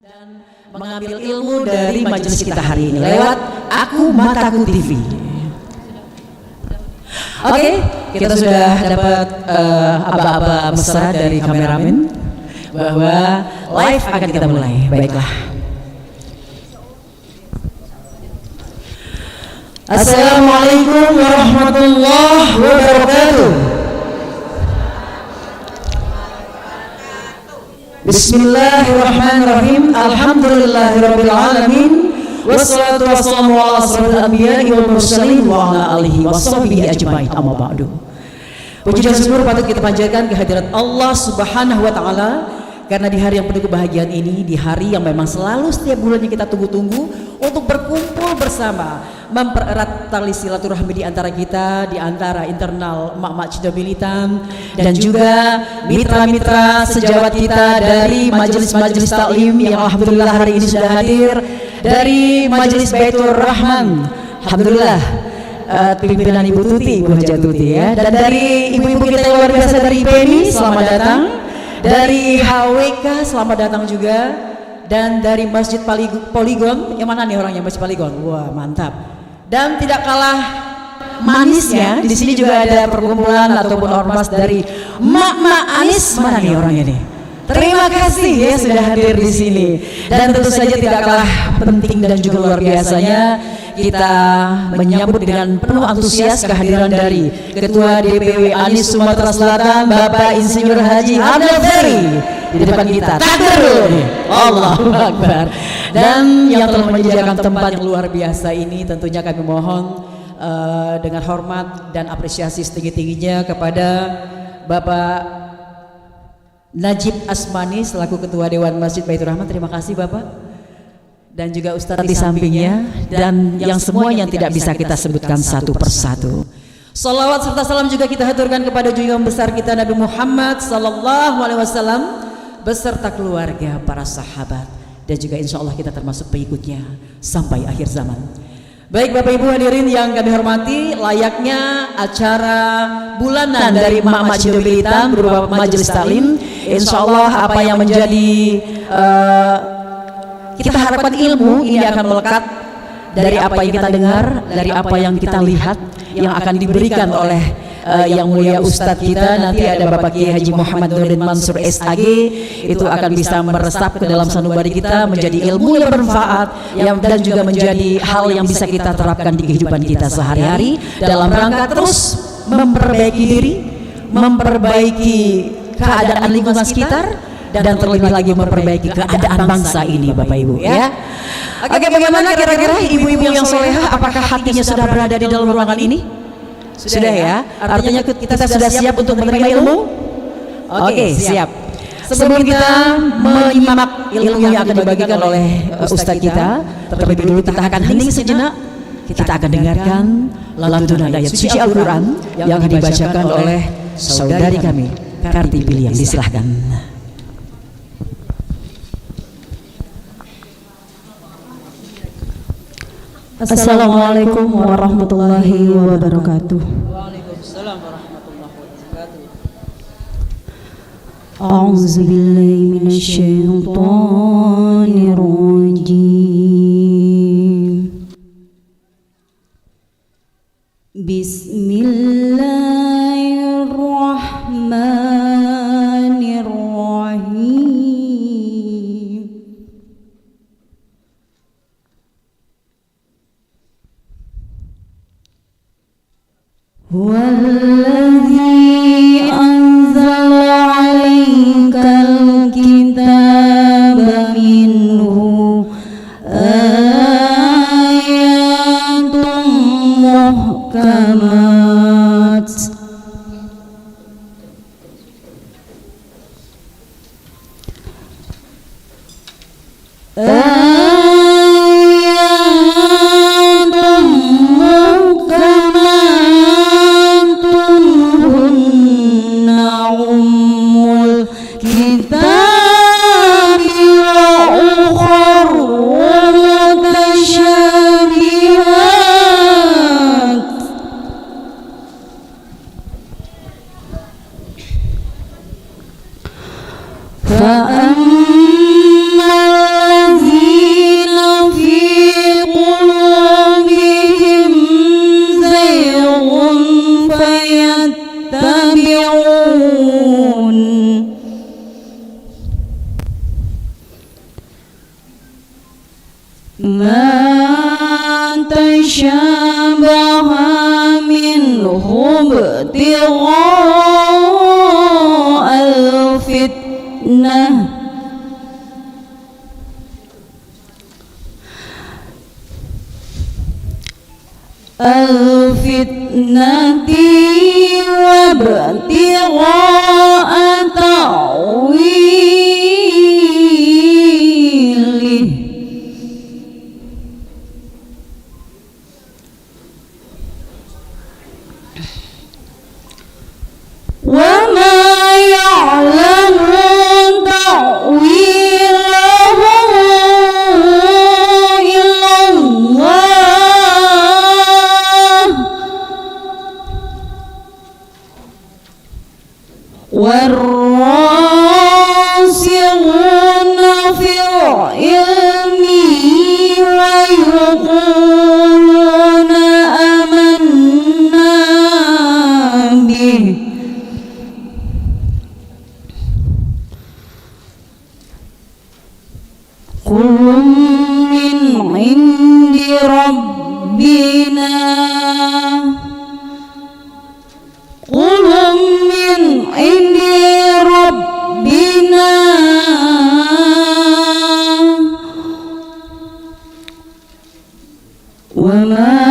dan mengambil ilmu dari majelis kita hari ini lewat Aku Mataku TV. Oke, kita sudah dapat aba-aba mesra dari kameramen bahwa live akan kita mulai. Baiklah. Assalamualaikum warahmatullahi wabarakatuh. Bismillahirrahmanirrahim. Alhamdulillahirabbil alamin. Wassalatu wassalamu ala asrofil anbiya'i wal mursalin wa ala alihi washabbihi ajmain. Amma ba'du. Puji dan syukur patut kita panjatkan kehadirat Allah Subhanahu wa taala karena di hari yang penuh kebahagiaan ini, di hari yang memang selalu setiap bulannya kita tunggu-tunggu untuk berkumpul bersama, mempererat tali silaturahmi di antara kita, di antara internal Mak-Mak Cinta Militan dan juga mitra-mitra sejawat kita dari majelis-majelis taklim yang alhamdulillah hari ini sudah hadir, dari Majelis Baitur Rahman, alhamdulillah pimpinan Ibu Tuti, Ibu Haja Tuti ya, dan dari ibu-ibu kita yang luar biasa dari IPMI, selamat datang, dari HWK selamat datang juga, dan dari Masjid Poligon, yang mana nih orangnya Masjid Poligon? Wah mantap. Dan tidak kalah manisnya, di sini juga ada perkumpulan ataupun ormas dari Mak-Mak Anis. Mana nih orangnya nih? Terima kasih ya sudah hadir di sini. Dan tentu saja tidak kalah penting dan juga luar biasanya kita menyambut dengan penuh antusias kehadiran dari Ketua DPW Anis Sumatera Selatan Bapak Insinyur Haji Abdul Ferry di depan kita. Takbir dulu nih. Allahu Akbar. Dan yang telah menyediakan tempat yang luar biasa ini tentunya kami mohon dengan hormat dan apresiasi setinggi-tingginya kepada Bapak Najib Asmani selaku Ketua Dewan Masjid Baitur Rahman. Terima kasih Bapak. Dan juga Ustadz di sampingnya, dan yang semua yang tidak bisa kita sebutkan satu persatu. Salawat serta salam juga kita haturkan kepada junjungan besar kita Nabi Muhammad sallallahu alaihi wasallam beserta keluarga, para sahabat, dan juga insya Allah kita termasuk pengikutnya sampai akhir zaman. Baik Bapak Ibu hadirin yang kami hormati, layaknya acara bulanan dari Mak-Mak Cinta Militan berupa majelis taklim, insya Allah apa yang menjadi kita harapkan ilmu ini akan melekat dari apa yang kita dengar, dari apa yang kita lihat, yang akan diberikan oleh yang mulia Ustadz kita. Nanti ada Bapak Kiai Haji Muhammad Nurdin Mansur SAG, itu akan bisa meresap ke dalam sanubari kita menjadi ilmu yang bermanfaat dan juga menjadi hal yang bisa kita terapkan di kehidupan kita sehari-hari dalam rangka terus memperbaiki diri, memperbaiki keadaan lingkungan sekitar, dan terlebih lagi memperbaiki keadaan bangsa ini Bapak Ibu ya. Oke, bagaimana kira-kira ibu-ibu yang solehah, apakah hatinya sudah berada di dalam ruangan ini? Sudah ya, artinya kita sudah siap untuk menerima ilmu. Oke, siap. Sebelum kita menyimak ilmu yang akan dibagikan oleh Ustadz kita, terlebih dulu kita akan hening sejenak. Kita akan dengarkan lantunan ayat suci Al-Quran yang dibacakan oleh saudari kami Karti Piliang. Disilahkan. Assalamualaikum warahmatullahi wabarakatuh. Waalaikumsalam warahmatullahi wabarakatuh. A'udzu billahi minasy syaithanir rajim. Bismillahirrahmanirrahim. Wallazi anzala 'alaikal kitaba minhu ayatun muhkamat ayatun muhkamatun man tasyabaha minhum ibtigha'al fitnah al-fitnati wa ibtigha'a ta'wilih wa ma ya'lamu ta'wilahu والراسخون في العلم ويقولون آمنا به كل من عند ربنا قل من عند ربنا وما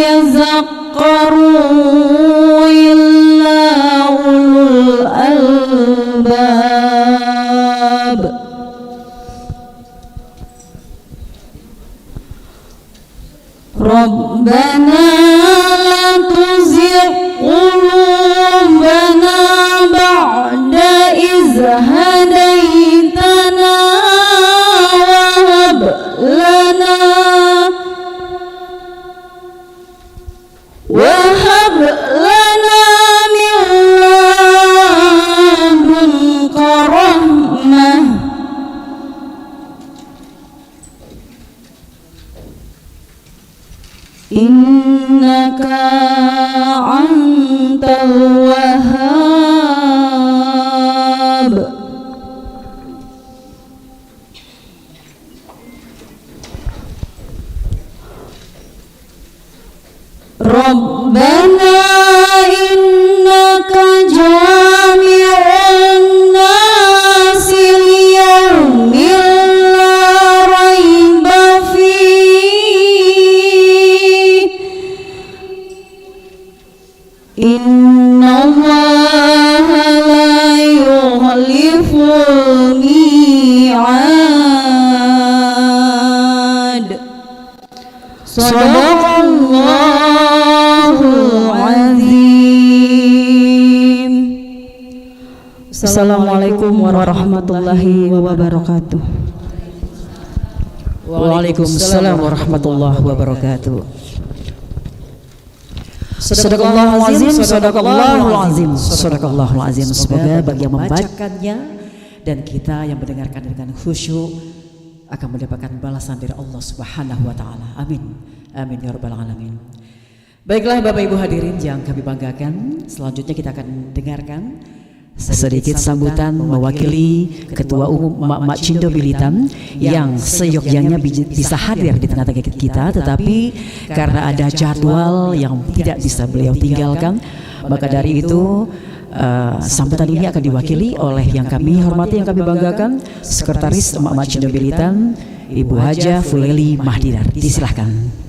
يذكر إلا أولو الألباب ربنا لا تزغ قلوبنا بعد إذ هديتنا وهب لنا من لدنك رحمة إنك أنت الوهاب ربنا إنك جامع الناس ليوم لا ريب فيه إن الله لا يخلف الميعاد صدق الله العظيم. Assalamualaikum warahmatullahi wabarakatuh. Waalaikumsalam warahmatullahi wabarakatuh. Sadaqallahul azim, sadaqallahul azim, sadaqallahul azim. Semoga bagi yang membacakannya dan kita yang mendengarkan dengan khusyuk akan mendapatkan balasan dari Allah Subhanahu wa taala. Amin. Amin ya rabbal alamin. Baiklah Bapak Ibu hadirin yang kami banggakan, selanjutnya kita akan dengarkan sedikit sambutan mewakili Ketua Umum Mak Cindo Militan yang seyogyanya bisa hadir di tengah-tengah kita, tetapi karena ada jadwal yang tidak bisa beliau tinggalkan, maka dari itu sambutan ini akan diwakili oleh yang kami hormati, yang kami banggakan, Sekretaris Mak Cindo Militan Ibu Haja Fuleli Mahdidar. Disilahkan.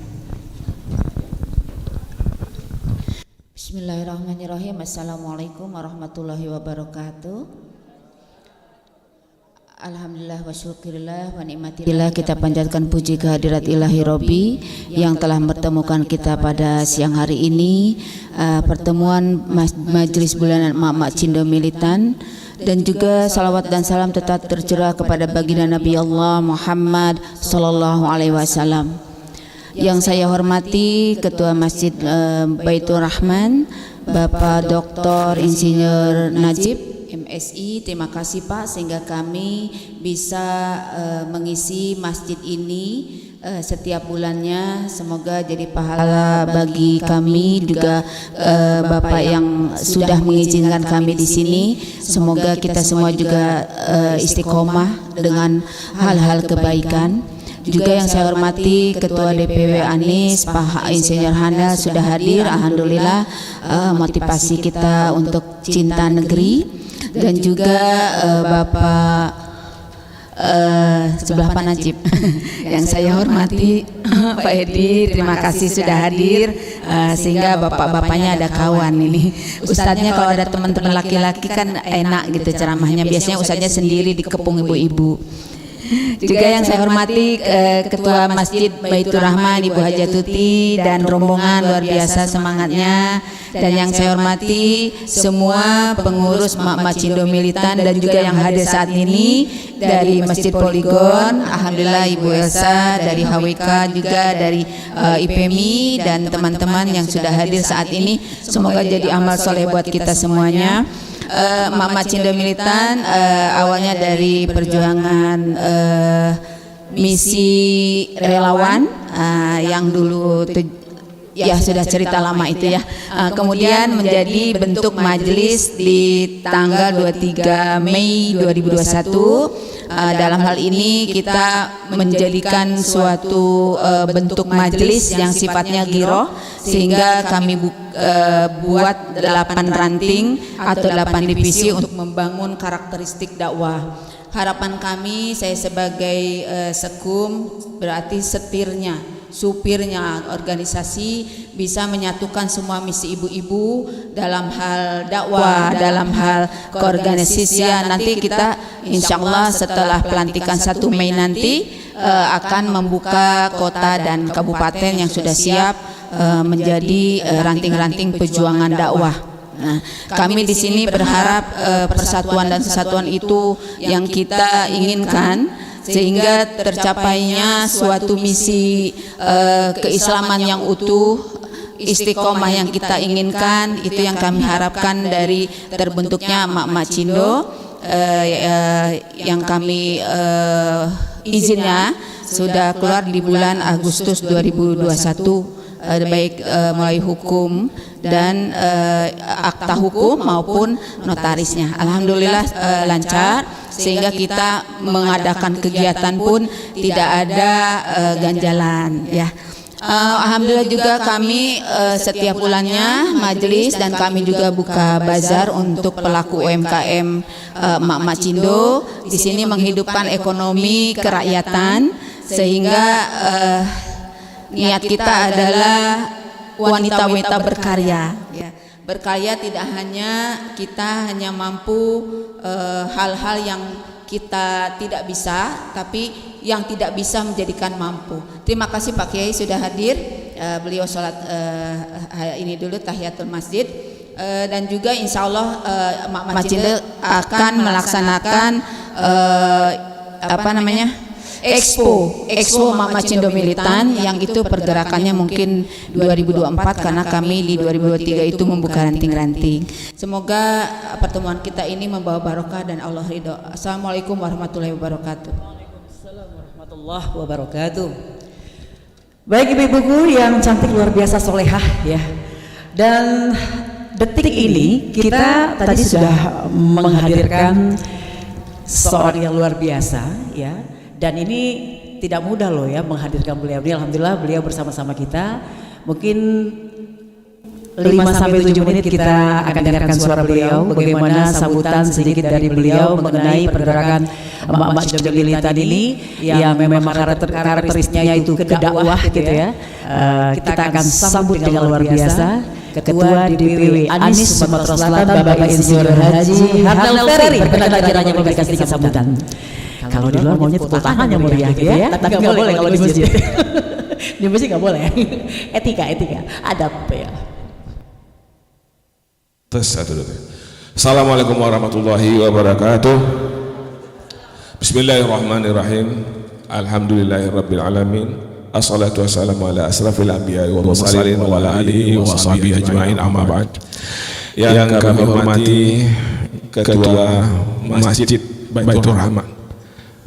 Bismillahirrahmanirrahim. Assalamualaikum warahmatullahi wabarakatuh. Alhamdulillah wa syukurillah wa ni'matillah. Kita panjatkan puji kehadirat ilahi Robbi yang telah mempertemukan kita pada siang hari ini, pertemuan Majelis Bulanan Mak Cindo Militan, dan juga salawat dan salam tetap tercurah kepada baginda Nabi Allah Muhammad sallallahu alaihi wasallam. Yang saya hormati Ketua Masjid Baitur Rahman, Bapak Dr. Insinyur Najib MSI, terima kasih Pak sehingga kami bisa mengisi masjid ini setiap bulannya. Semoga jadi pahala bagi kami, juga Bapak yang sudah mengizinkan kami di sini. Semoga kita semua juga istiqomah dengan hal-hal kebaikan. Juga yang saya hormati Ketua DPW Anies, Pak Insinyur Handal sudah hadir. Alhamdulillah, motivasi kita untuk cinta negeri. Dan juga Bapak sebelah Pak Najib yang saya hormati, Pak Edi, terima kasih sudah hadir, sehingga bapak-bapaknya ada kawan ini. Ustadznya kalau ada teman-teman laki-laki kan enak gitu ceramahnya, biasanya ustadznya sendiri dikepung ibu-ibu. Juga yang saya hormati Ketua Masjid Baitur Rahman Ibu Hajatuti dan rombongan luar biasa semangatnya. Dan yang saya hormati semua pengurus Mak Macindo militan dan juga yang hadir saat ini dari Masjid Poligon, alhamdulillah Ibu Elsa dari HWK, juga dari IPMI dan teman-teman yang sudah hadir saat ini. Semoga jadi amal soleh buat kita semuanya. Mak Macindo militan awalnya dari perjuangan misi relawan yang dulu ya sudah cerita lama itu ya, kemudian menjadi bentuk majelis di tanggal 23 Mei 2021. Dalam hal ini kita menjadikan suatu bentuk majelis yang sifatnya giroh, sehingga kami buat 8 ranting atau 8 divisi untuk membangun karakteristik dakwah. Harapan kami, saya sebagai sekum, berarti setirnya, supirnya organisasi, bisa menyatukan semua misi ibu-ibu dalam hal dakwah, dalam hal keorganisasian. Nanti kita insya Allah setelah pelantikan 1 Mei nanti akan membuka kota dan kabupaten yang sudah siap menjadi ranting-ranting perjuangan dakwah. Nah, kami di sini berharap persatuan dan kesatuan itu yang kita inginkan, sehingga tercapainya suatu misi keislaman yang utuh, istiqomah yang kita inginkan. Itu yang kami harapkan dari terbentuknya Mak Macindo, yang kami izinnya sudah keluar di bulan Agustus 2021, baik mulai hukum dan akta hukum maupun notarisnya. Alhamdulillah lancar, sehingga kita mengadakan kegiatan pun tidak ada ganjalan ya. Alhamdulillah juga kami setiap bulannya majelis dan kami juga buka bazar untuk pelaku UMKM Mak Macindo. Di sini menghidupkan ekonomi kerakyatan, sehingga niat kita adalah wanita-wanita berkarya. Ya. Berkarya tidak hanya kita hanya mampu hal-hal yang kita tidak bisa, tapi yang tidak bisa menjadikan mampu. Terima kasih Pak Kiai sudah hadir. Beliau sholat ini dulu tahiyatul masjid, dan juga insya Allah Mak Macindo akan melaksanakan Expo Mak Macindo militan, yang itu pergerakannya mungkin 2024, karena kami di 2023 itu membuka ranting-ranting. Semoga pertemuan kita ini membawa barokah dan Allah ridho. Assalamualaikum warahmatullahi wabarakatuh. Waalaikumsalam warahmatullahi wabarakatuh. Baik ibu-ibuku yang cantik luar biasa solehah ya. Dan detik ini kita tadi sudah menghadirkan seorang yang luar biasa ya. Dan ini tidak mudah loh ya menghadirkan beliau ini. Alhamdulillah beliau bersama-sama kita. Mungkin 5-7 menit kita akan dengarkan suara beliau, bagaimana sambutan sedikit dari beliau mengenai pergerakan Mak Macindo militan ini yang memang karakteristiknya itu kedakwah gitu ya. Kita akan sambut dengan luar biasa Ketua DPW Anies Sumatera Selatan Bapak Insinyur Haji Handal Ferry, berkenan kiranya memberikan sedikit sambutan. Kalau di luar maunya tepuk tangan yang meriah gitu ya, tapi nggak boleh kalau di masjid. Di masjid nggak boleh. Etika, adab ya. Assalamualaikum warahmatullahi wabarakatuh. Bismillahirrahmanirrahim. Alhamdulillahirabbil alamin. Assalatu wassalamu ala asrafil anbiya'i wal mursalin wa ala alihi wa sahbihi ajma'in, amma ba'd. Yang kami hormati Ketua Masjid Baitur Rahman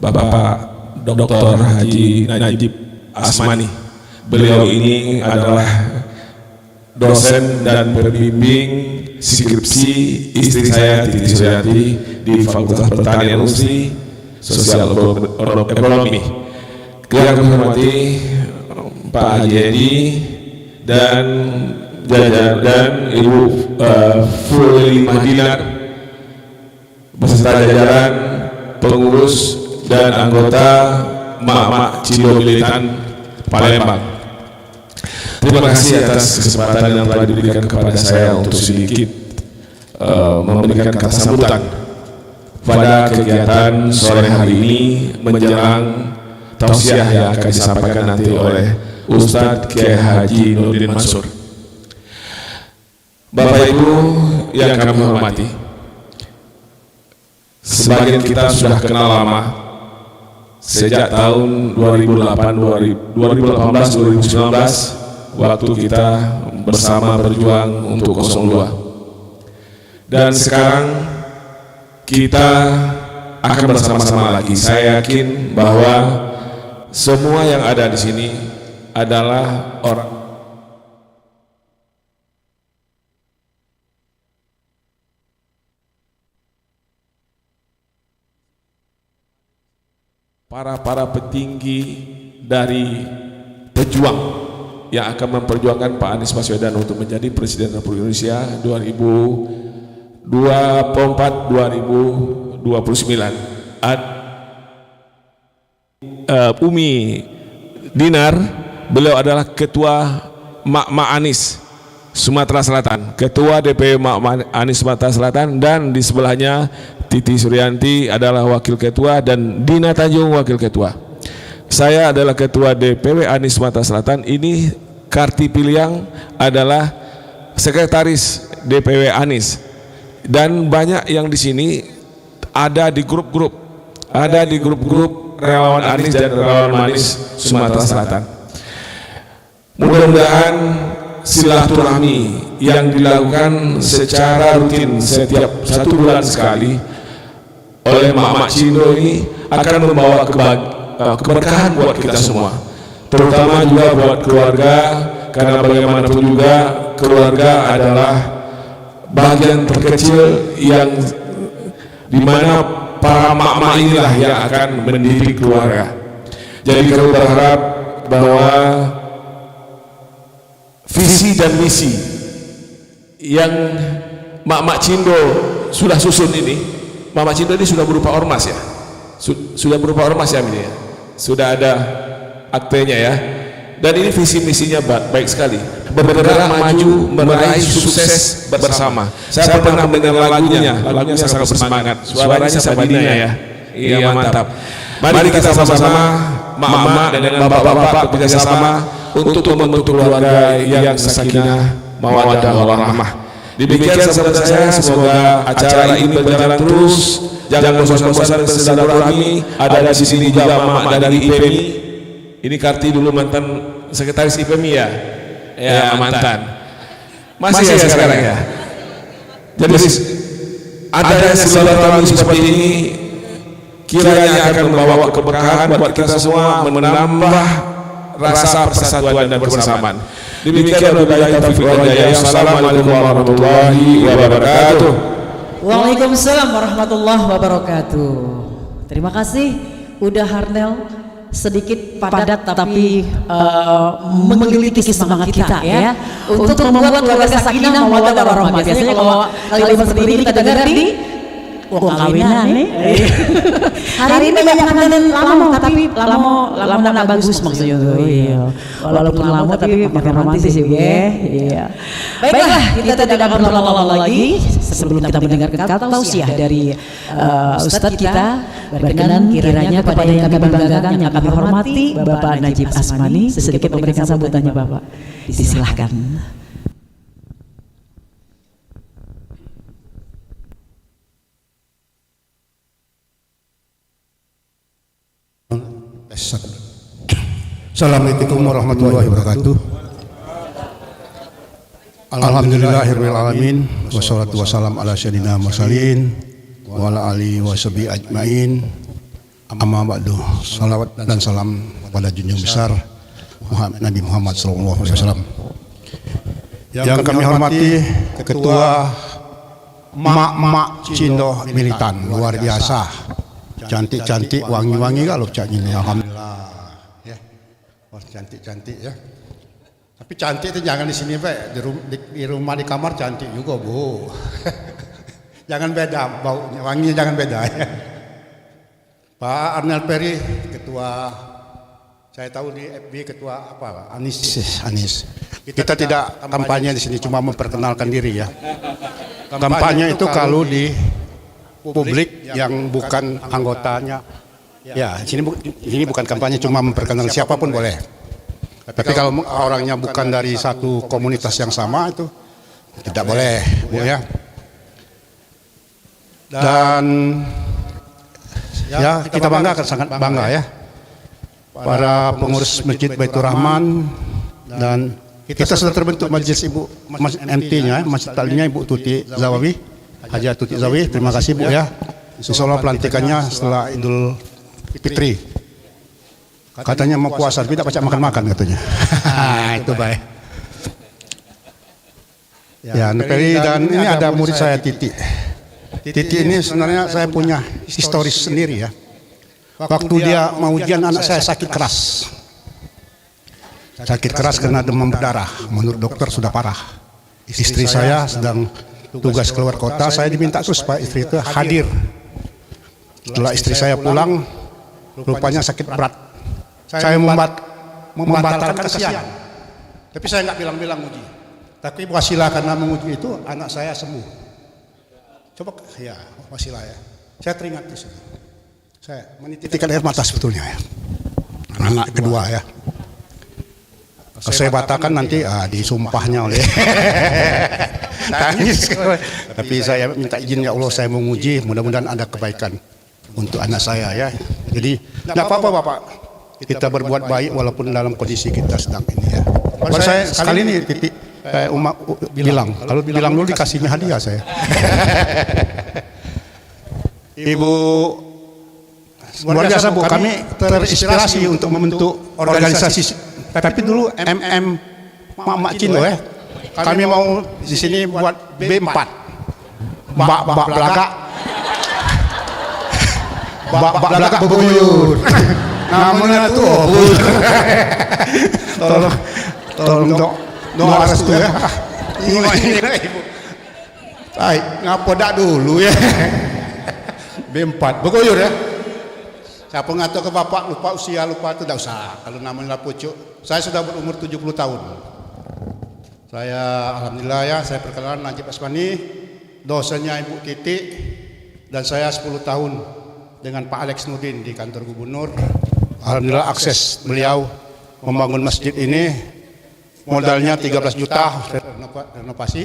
Bapak Dr. Haji Najib Asmani. Beliau ini adalah dosen dan pembimbing skripsi istri saya Titi Suryati di Fakultas Pertanian UNSI Sosial Ekonomi. Yang kami hormati Pak Haji Edi dan Ibu Fuli Madinar beserta jajaran pengurus dan anggota Mak-Mak Cindo Militan Palembang. Terima kasih atas kesempatan yang telah diberikan kepada saya untuk sedikit memberikan kata sambutan pada kegiatan sore hari ini menjelang tausiah yang akan disampaikan nanti oleh Ustadz Kiai Haji Nurdin Mansur. Bapak Ibu yang kami hormati, sebagian kita sudah kenal lama sejak tahun 2018-2019 waktu kita bersama berjuang untuk 02. Dan sekarang kita akan bersama-sama lagi. Saya yakin bahwa semua yang ada di sini adalah orang para petinggi dari pejuang yang akan memperjuangkan Pak Anies Baswedan untuk menjadi Presiden Republik Indonesia 2024-2029. Umi Dinar, beliau adalah Ketua Mak-Mak Anies Sumatera Selatan, Ketua DPW Mak-Mak Anies Sumatera Selatan, dan di sebelahnya Titi Suryanti adalah Wakil Ketua dan Dina Tanjung Wakil Ketua. Saya adalah Ketua DPW Anies Sumatera Selatan. Ini Karti Piliang adalah Sekretaris DPW Anies. Dan banyak yang di sini ada di grup-grup, relawan Anies dan relawan Manis Sumatera Selatan. Mudah-mudahan silaturahmi yang dilakukan secara rutin setiap 1 bulan sekali oleh Mak-Mak Cindo ini akan membawa keberkahan buat kita semua, terutama juga buat keluarga, karena bagaimanapun juga keluarga adalah bagian terkecil yang dimana para mak-mak inilah yang akan mendidik keluarga. Jadi kami berharap bahwa visi dan misi yang Mak-Mak Cindo sudah susun ini, Mak-Mak Cindo ini sudah berupa ormas ya, sudah berupa ormas ya ini ya. Sudah ada aktenya ya, dan ini visi misinya baik sekali, bergerak maju meraih sukses bersama. Saya pernah mendengar lagunya sangat bersemangat, suaranya Sabadina ya, iya mantap. Mari kita sama-sama mak-mak dan bapak-bapak bekerjasama untuk membentuk keluarga yang sakinah, mawaddah warahmah. Demikian sahabat saya, semoga acara ini berjalan terus. Jangan bosan-bosan bersilaturahmi. Ada di sini juga mak dari IPMI. Ini Karti dulu mantan sekretaris IPMI ya? Ya mantan. Masih ya sekarang ya. Jadi adanya silaturahmi seperti ini kiranya akan membawa keberkahan buat kita semua, menambah rasa persatuan dan kebersamaan. Demikian wabillahi taufiq wal hidayah. Assalamualaikum warahmatullahi wabarakatuh. Waalaikumsalam warahmatullahi wabarakatuh. Terima kasih udah Harnel, sedikit padat tapi menggeliti semangat kita ya untuk membuat keluarga sakinah mawaddah warahmah. Biasanya kalau kalimat seperti ini kita dengar di kawinan nih. Hari ini banyak kangen lama tapi lama bagus maksudnya tuh. Iya. Walaupun lama tapi makin romantis ya. Iya. Baiklah, kita tidak akan berlama-lama lagi sebelum kita mendengarkan kata tausiah dari Ustadz kita. Berkenan kiranya kepada yang kami banggakan, yang kami hormati, Bapak Najib Asmani, sedikit memberikan sambutannya Bapak. Disilahkan. Assalamualaikum warahmatullahi wabarakatuh. Alhamdulillahirabbil alamin, wassalatu wassalam ala sayyidina mursalin wa ala alihi washabihi ajmain. Amma ba'du. Salawat dan salam kepada junjungan besar Nabi Muhammad sallallahu alaihi wasallam. Yang kami hormati Ketua Mak-Mak Cindo Militan, luar biasa. Cantik-cantik, wangi-wangi kalau cak ini, alhamdulillah. Wah, cantik-cantik ya. Tapi cantik itu jangan di sini, Pak. Di rumah, di kamar cantik juga, Bu. Jangan beda, baunya, wanginya jangan beda ya. Pak Arnel Peri, ketua, saya tahu di FB ketua apa? Anis. Kita tidak kampanye di sini, cuma memperkenalkan diri ya. Kampanye itu kalau di publik yang bukan anggotanya. Ya, sini bukan kampanye, cuma memperkenalkan, siapapun boleh. Tapi kalau orangnya bukan dari satu komunitas yang sama itu tidak boleh, Bu ya. Dan ya kita bangga, sangat bangga ya. Para pengurus Masjid Baitur Rahman, dan kita sudah terbentuk majelis Ibu MT-nya, Masjid Taklimnya Ibu Tuti Zawawi, Haji Tuti Zawawi. Terima kasih Bu ya. Insyaallah pelantikannya setelah Idul Fitri. Katanya mau puasa, tidak baca makan-makan katanya. Itu baik. Ya, Peri, dan ini ada murid saya Titi. Titi ini sebenarnya saya punya historis sendiri ya. Waktu dia mau ujian, anak saya sakit keras. Sakit keras karena demam berdarah. Menurut dokter sudah parah. Istri saya sedang tugas keluar kota, saya diminta supaya istri itu hadir. Setelah istri saya pulang, rupanya sakit berat. Saya membatalkan, kasihan. Tapi saya nggak bilang-bilang uji. Tapi wasilah karena menguji itu anak saya sembuh. Coba ya wasilah ya. Saya teringat di sini. Saya menitikkan air mata sebetulnya ya. Anak kedua ya. Saya batalkan nanti disumpahnya oleh tangis. Tapi saya minta izin ya Allah, saya menguji, mudah-mudahan ada kebaikan untuk anak saya ya. Jadi nggak apa-apa Bapak. Kita berbuat baik walaupun dalam kondisi kita sedang ini ya. Kalau saya sekali ini titik umat bilang, kalau bilang dulu dikasihnya hadiah saya. Ibu luar biasa Bu, kami terinspirasi untuk membentuk organisasi. Tapi dulu Mak Cino ya. Kami mau di sini buat B4. Bak Belaka. Bak Belaka Bebuyur. Namanya tuh tolong doa restu ya. Ini Ibu. Ngapa dak dulu ya. B4 Bebuyur ya. Siapa ngatur ke Bapak lupa usia, lupa itu tidak usah. Kalau namanya pucuk. Saya sudah berumur 70 tahun. Saya alhamdulillah ya, saya perkenalan Najib Asmani, dosennya Ibu Titi, dan saya 10 tahun dengan Pak Alex Nurdin di kantor gubernur. Alhamdulillah akses beliau membangun masjid ini, modalnya 13 juta renovasi,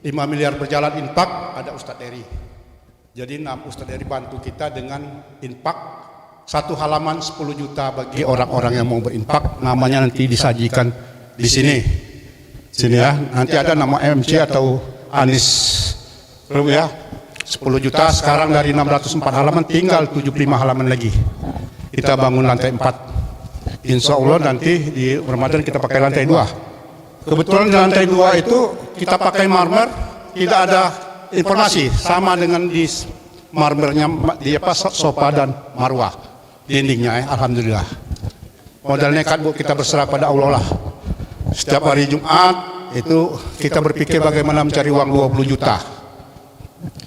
5 miliar berjalan infak, ada Ustadz Eri. Jadi 6 Ustadz Eri bantu kita dengan infak, satu halaman 10 juta bagi orang-orang yang mau berinfak. Namanya nanti disajikan di sini. Sini ya, nanti ada nama MC atau Anis ya. 10 juta sekarang dari 604 halaman tinggal 75 halaman lagi. Kita bangun lantai 4. Insya Allah nanti di Ramadan kita pakai lantai 2. Kebetulan di lantai 2 itu kita pakai marmer, tidak ada informasi sama dengan di marmernya di sofa dan marwah dindingnya ya. Alhamdulillah. Modal nekat Bu, kita berserah pada Allah lah. Setiap hari Jumat itu kita berpikir bagaimana mencari uang 20 juta.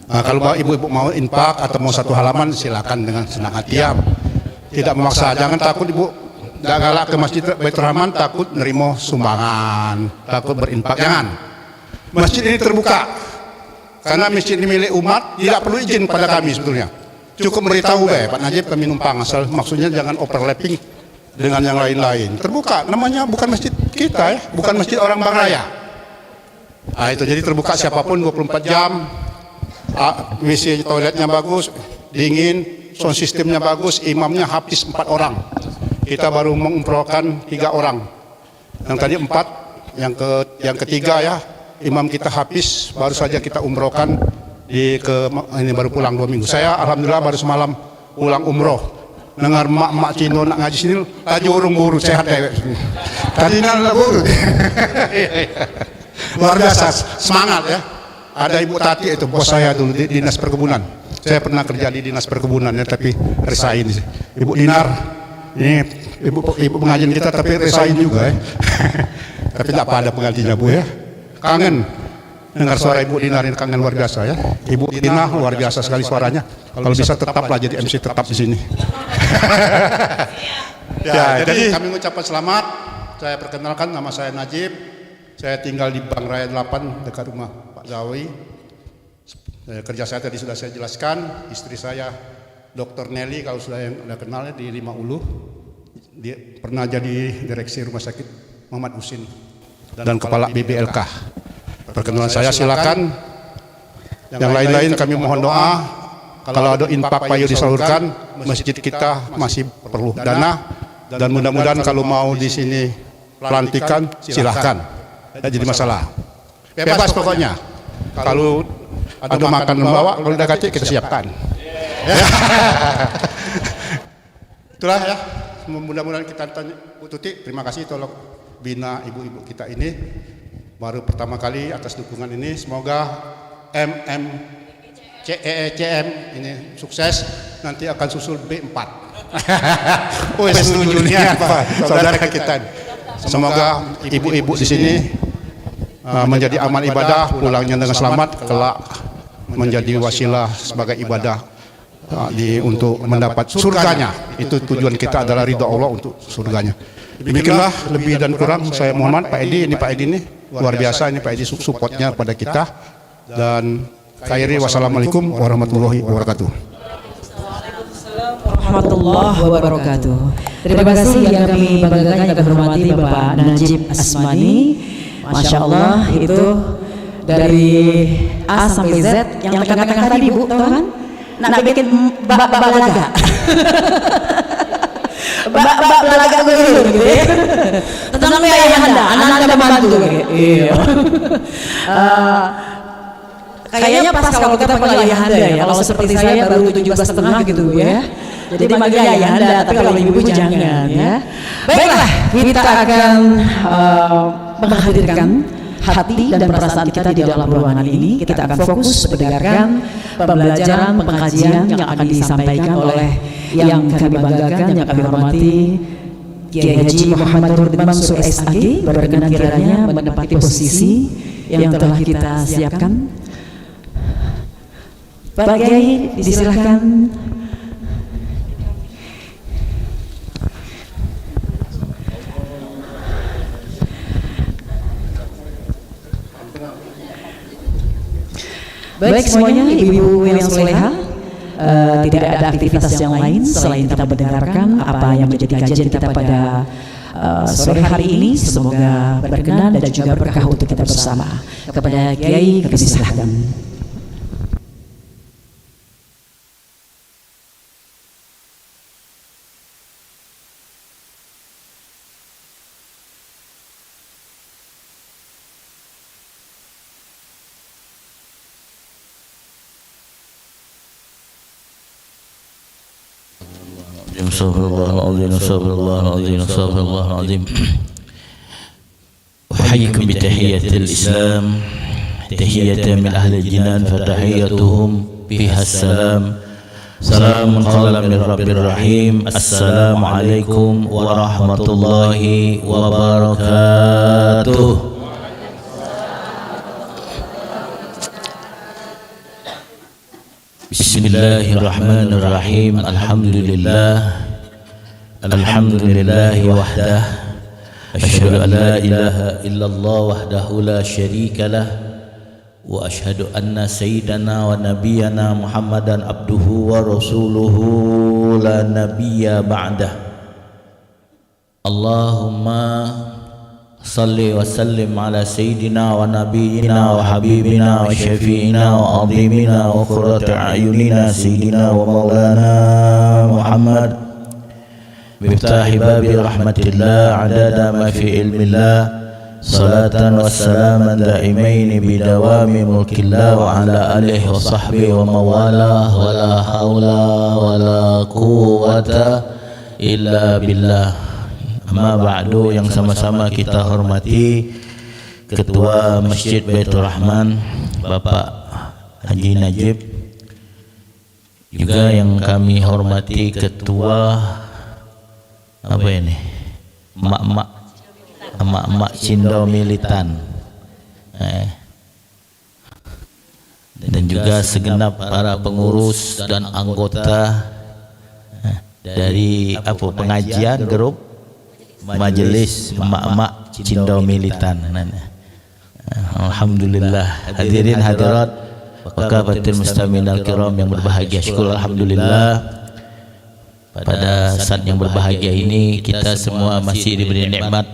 Nah, kalau ibu-ibu mau infak atau mau satu halaman silakan dengan senang hati ya. Tidak memaksa, jangan takut Ibu. Tidak galak ke Masjid Baitur Rahman takut nerimo sumbangan, takut berinfak, jangan. Masjid ini terbuka. Karena masjid ini milik umat, tidak perlu izin pada kami sebetulnya. Cukup beritahu Pak Najib kami numpang, asal maksudnya jangan overlapping dengan yang lain-lain. Terbuka, namanya bukan masjid kita ya, bukan masjid orang Bang Raya. Nah, itu jadi terbuka siapapun 24 jam. WC toiletnya bagus, dingin, sound sistemnya bagus, imamnya hafiz 4 orang. Kita baru mengumrohkan 3 orang. Yang tadi 4, yang ketiga ya, imam kita hafiz, baru saja kita umrohkan ini baru pulang 2 minggu. Saya alhamdulillah baru semalam pulang umroh. Dengar mak Cino nak ngaji sini, lagi urung-urung sehat ya. Tadi nak buru. Luar biasa, semangat ya. Ada Ibu Tati itu bos saya dulu di Dinas Perkebunan. Saya pernah kerja di Dinas Perkebunan ya, tapi resign. Ibu Dinar Ini ibu pengajian kita tapi resign juga ya. Tapi tidak apa, ada penggantinya Bu ya. Kangen dengar suara Ibu Dina, ini kangen luar biasa ya. Ibu Dina luar biasa sekali suaranya. Kalau bisa tetaplah jadi MC tetap di sini. Ya, jadi kami mengucapkan selamat. Saya perkenalkan, nama saya Najib. Saya tinggal di Bank Raya 8 dekat rumah Pak Zawi. Kerja saya tadi sudah saya jelaskan. Istri saya Dr. Nelly, kalau sudah yang anda kenal di 5 Ulu. Dia pernah jadi direksi Rumah Sakit Muhammad Husin dan kepala BBLK. Perkenalan saya silakan. Yang lain-lain kami mohon doa. Kalau ada infak payu disalurkan, masjid kita masih perlu dana, dan mudah-mudahan kalau mau di sini pelantikan silahkan. Tidak jadi masalah. Bebas pokoknya. Kalau ada makan membawa, kalau udah kacik kita siapkan. Itulah ya. Mudah-mudahan kita tanya Bu Tuti, terima kasih tolong bina ibu-ibu kita ini. Baru pertama kali atas dukungan ini, semoga CECM ini sukses, nanti akan susul B4. Oh, setujunya Pak, saudara kita. Semoga ibu-ibu di sini menjadi amal ibadah, pulangnya dengan selamat, kelak menjadi wasilah sebagai ibadah untuk mendapat surganya. Itu tujuan kita adalah ridha Allah untuk surganya. Demikianlah lebih dan kurang saya mohon Pak Edi, ini Pak Edi ini luar biasa, ini Pak Edi supportnya pada kita. Dan khairi, wassalamualaikum warahmatullahi wabarakatuh. Warahmatullahi wabarakatuh. Terima kasih yang kami banggakan, yang kami hormati Bapak Najib Asmani. Masya Allah, itu dari A sampai Z. Yang tengah-tengah tadi Bu, tahu kan? Nak bikin bak balaga. Bak balaga dulu gitu ya. Tentang ayah anda, anak bantu gitu. Iya. Kayaknya pas kalau kita panggil ayah anda ya. Kalau seperti saya baru 17,5 gitu ya. Jadi manggil ayah anda, tapi kalau ibu jangan ya. Baiklah, kita akan menghadirkan hati dan perasaan kita di dalam ruangan ini. Kita akan fokus mendengarkan pembelajaran pengajian yang akan disampaikan oleh yang kami banggakan, yang kami hormati Kiai Haji Muhammad Nurdin Mansur SAG, berkenan kiranya menempati posisi yang telah kita siapkan. Pak Kiai, disilahkan. Baik semuanya, ibu-ibu yang soleha, tidak ada aktivitas yang lain selain kita mendengarkan apa yang menjadi kajian kita pada sore hari ini. Semoga berkenan dan juga berkah untuk kita bersama. Kepada Kiai kami silakan. استغفر الله العظيم أحييكم بتحية الإسلام تحية من أهل الجنان فتحيتهم فيها السلام سلام قولا من رب الرحيم السلام عليكم ورحمة الله وبركاته. Bismillahirrahmanirrahim. Alhamdulillah wahdah. Asyhadu an la ilaha illallah wahdahu la syarika lah. Wa asyhadu anna sayyidana wa nabiyyana Muhammadan abduhu wa rasuluhu la nabiyya ba'dah. Allahumma salli wa sallim ala sayyidina wa nabiyyina wa habibina wa syafi'ina wa azimina wa qurrati a'yunina sayyidina wa maulana Muhammad biftahi babi rahmatillah adada ma fi ilmillah salatan wa salaman daimain bidawami mulkillah wa ala alihi wa sahbihi wa mawalah wa la hawla wa la quwwata illa billah. Amma ba'du, yang sama-sama kita hormati Ketua Masjid Baitur Rahman Bapak Haji Najib, juga yang kami hormati Ketua apa ini? Emak-emak Cindo Militan. Dan juga segenap para pengurus dan anggota dari pengajian grup majelis emak-emak Cindo Militan. Alhamdulillah, hadirin hadirat wakabatil mustamil al-kiram yang berbahagia, syukur alhamdulillah pada saat yang berbahagia ini kita semua masih diberi nikmat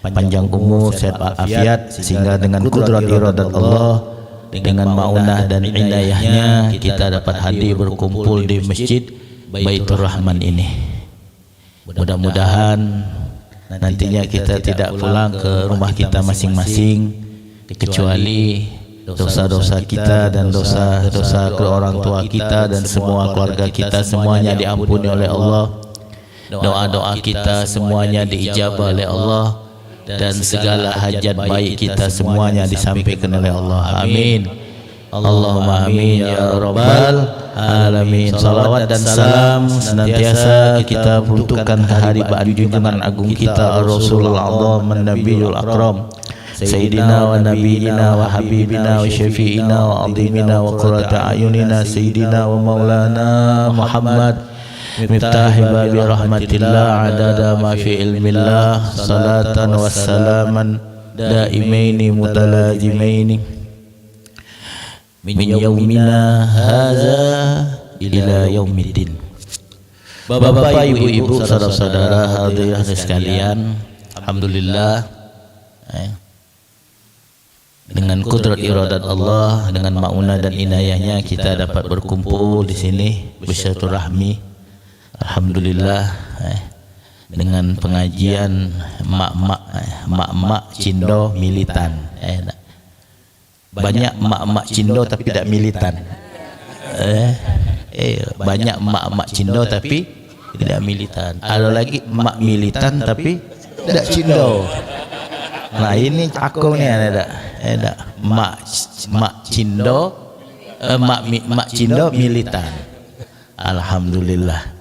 panjang umur, sehat walafiat, sehingga dengan kudrat iradat Allah, dengan maunah dan inayahnya kita dapat hadir berkumpul di Masjid Baitur Rahman ini. Mudah-mudahan nantinya kita tidak pulang ke rumah kita masing-masing, kecuali dosa-dosa kita dan dosa-dosa ke orang tua kita dan semua keluarga kita semuanya diampuni oleh Allah. Doa-doa kita semuanya diijabah oleh Allah, dan segala hajat baik kita semuanya disampaikan oleh Allah. Amin. Allahumma amin ya rabbal alamin. Salawat dan salam senantiasa kita peruntukkan ke hari ba'du junjungan agung kita Rasulullah Azam Nabiyul Akram Sayyidina wa Nabiyina wa Habibina wa Syafi'ina wa Azimina wa Qurrata Ayunina Sayyidina wa Maulana Muhammad Miftahi babi rahmatillah adada ma fi ilmillah, salatan wa salaman daimaini mutalazimaini min yaumina haza ila yaumiddin. Bapak, ibu-ibu, saudara-saudara hadirin sekalian, alhamdulillah dengan kudrat iradat Allah, dengan maunah dan inayahnya kita dapat berkumpul di sini bersilaturahmi. Alhamdulillah dengan pengajian emak-emak Cindo Militan. Banyak emak-emak Cindo tapi tidak militan. Banyak emak-emak Cindo tapi tidak militan. Ada lagi emak militan tapi tidak Cindo. Nah ini aku nih ada emak Cindo, emak Cindo militan. Alhamdulillah.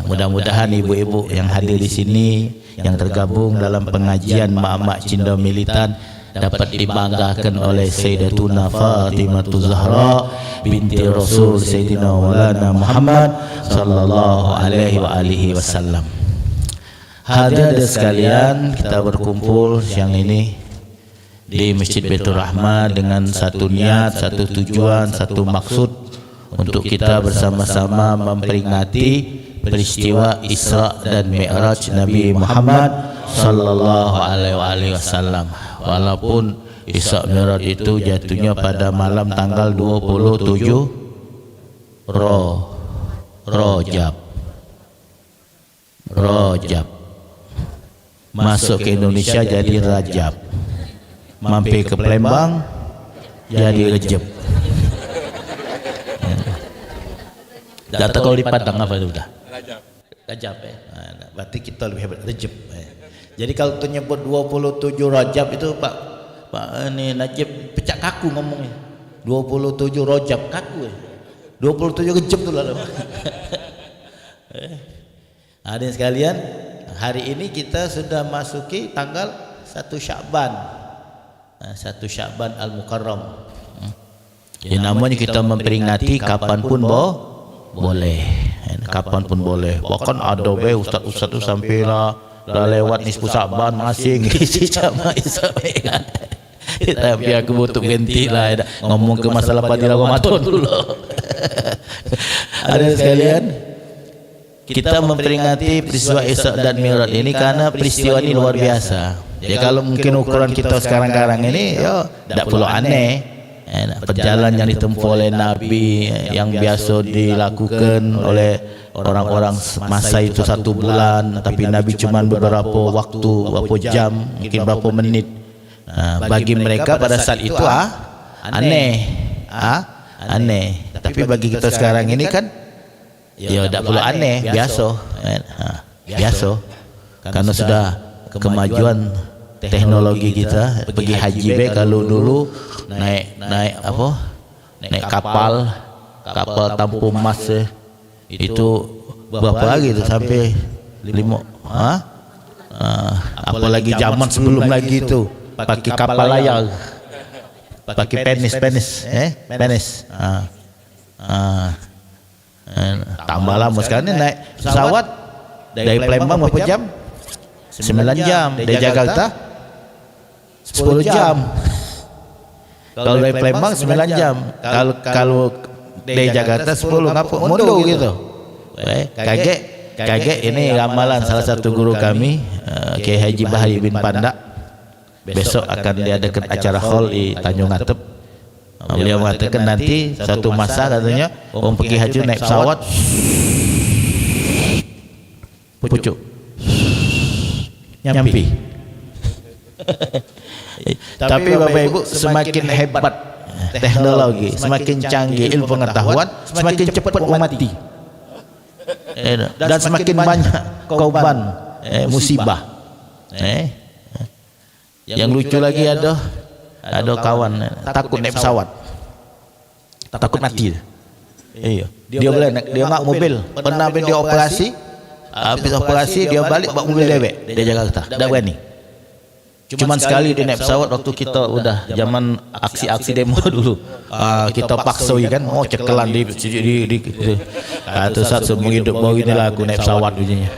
Mudah-mudahan ibu-ibu yang hadir di sini, yang tergabung dalam pengajian emak-emak Cindo Militan dapat dibanggakan oleh Sayyidatuna Fatimah Zahra binti Rasul Sayyidina Maulana Muhammad sallallahu alaihi wasallam. Hadirin sekalian, kita berkumpul siang ini di Masjid Baitur Rahman dengan satu niat, satu tujuan, satu maksud untuk kita bersama-sama memperingati peristiwa Isra dan Mi'raj Nabi Muhammad sallallahu alaihi wasallam. Walaupun Isra Mi'raj itu jatuhnya pada malam tanggal 27 Rajab. Masuk ke Indonesia jadi Rajab. Mampir ke Palembang jadi Rejab. Data kalau di Padang apa itu udah? Rajab ya. Nah, berarti kita lebih hebat Rejab. Jadi kalau tu nyebut 27 Rajab itu Pak ini Najib pecah kaku ngomongnya. 27 Rajab kaku. 27 Rejab tu lah. Hadirin sekalian, hari ini kita sudah masuki tanggal 1 Sya'ban. 1 Sya'ban Al-Mukarram. Ya, namanya kita memperingati kapanpun boleh, kapanpun boleh. Bahkan ada ustaz-ustaz tu sampai lah lewat nisfu Sya'ban masih ngisi jamaah Isra. Tapi aku butuh ganti lah ngomong ke masalah Fadilah Ramadan dulu. Ada sekalian, kita memperingati peristiwa Isra dan Mi'raj ini karena peristiwa ini luar biasa. Ya kalau mungkin ukuran kita sekarang ini ya tidak perlu aneh. Perjalanan yang ditempuh oleh Nabi yang biasa dilakukan oleh orang-orang masa itu 1 bulan, tapi Nabi cuma beberapa waktu, beberapa jam, mungkin beberapa menit. Bagi mereka pada saat itu aneh. Tapi bagi kita sekarang ini kan ya tidak perlu aneh, biasa. Karena sudah kemajuan teknologi kita. Pergi haji kalau dulu naik kapal tampung emas itu berapa lagi itu sampai Apalagi zaman sebelum lagi itu pakai kapal layar, pakai penis. Tambah lama sekarang ni naik pesawat dari Palembang berapa jam? 9 jam. Dari Jakarta 10 jam. Kalau dari Palembang 9 jam. Kalau dari Jakarta 10 ngapa mundur gitu. Kaget ini ramalan salah satu guru kami, Kiai Haji Bahari bin Pandak. Besok akan diadakan acara hall di Tanjung Atep. Beliau mengatakan nanti satu masa katanya orang pergi haji naik pesawat pucuk nyampi. Tapi Bapak Ibu, semakin hebat teknologi, semakin canggih ilmu pengetahuan, semakin cepat orang mati. Dan semakin banyak korban musibah. Yang lucu lagi ada kawan takut naik pesawat, takut mati. Iya, dia boleh naik, dia nak mobil. Pernah dia operasi, habis operasi dia balik bawa mobil dewek dia Jakarta, dah berani. Cuman sekali dia naik pesawat waktu kita udah zaman aksi-aksi demo dulu. Kita paksoi kan, cekelan di saat semua hidup baru inilah aku naik pesawat dunia.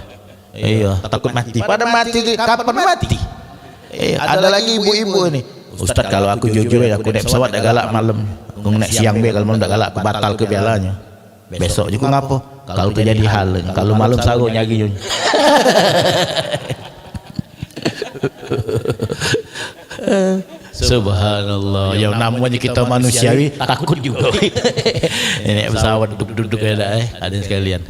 Iya, takut mati. Pada mati kapan mati? Ada lagi ibu-ibu ni. Ustaz, kalau aku jujur aku naik pesawat dah galak malam. Aku naik siang be, kalau malam dah galak aku batal ke bialanya. Besok juga ngapa? Kalau terjadi hal, kalau malam sarung nyari je. Subhanallah, yang namanya kita manusiawi takut juga. Naik pesawat duduk-duduk ada sekalian.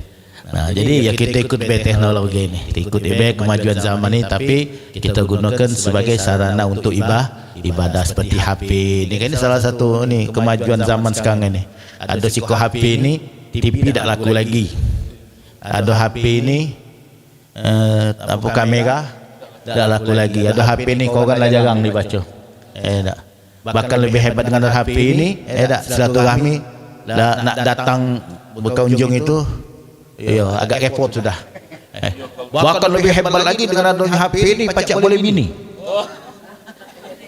Nah, jadi ya kita ikut teknologi ini, kita ikut kemajuan zaman ini, tapi kita gunakan sebagai sarana untuk ibadah seperti HP. Ini kan salah satu ni kemajuan zaman sekarang ini. Ada siko HP ini, TV tak laku lagi. Ada HP ini, kamera tak laku lagi. Ada HP ini korang lah jarang dibaca. Tak. Bahkan lebih hebat dengan HP ini, silaturahmi nak datang berkunjung itu. Ya, agak repot sudah. Bahkan lebih hebat lagi dengan adanya HP ini, pacak boleh bini,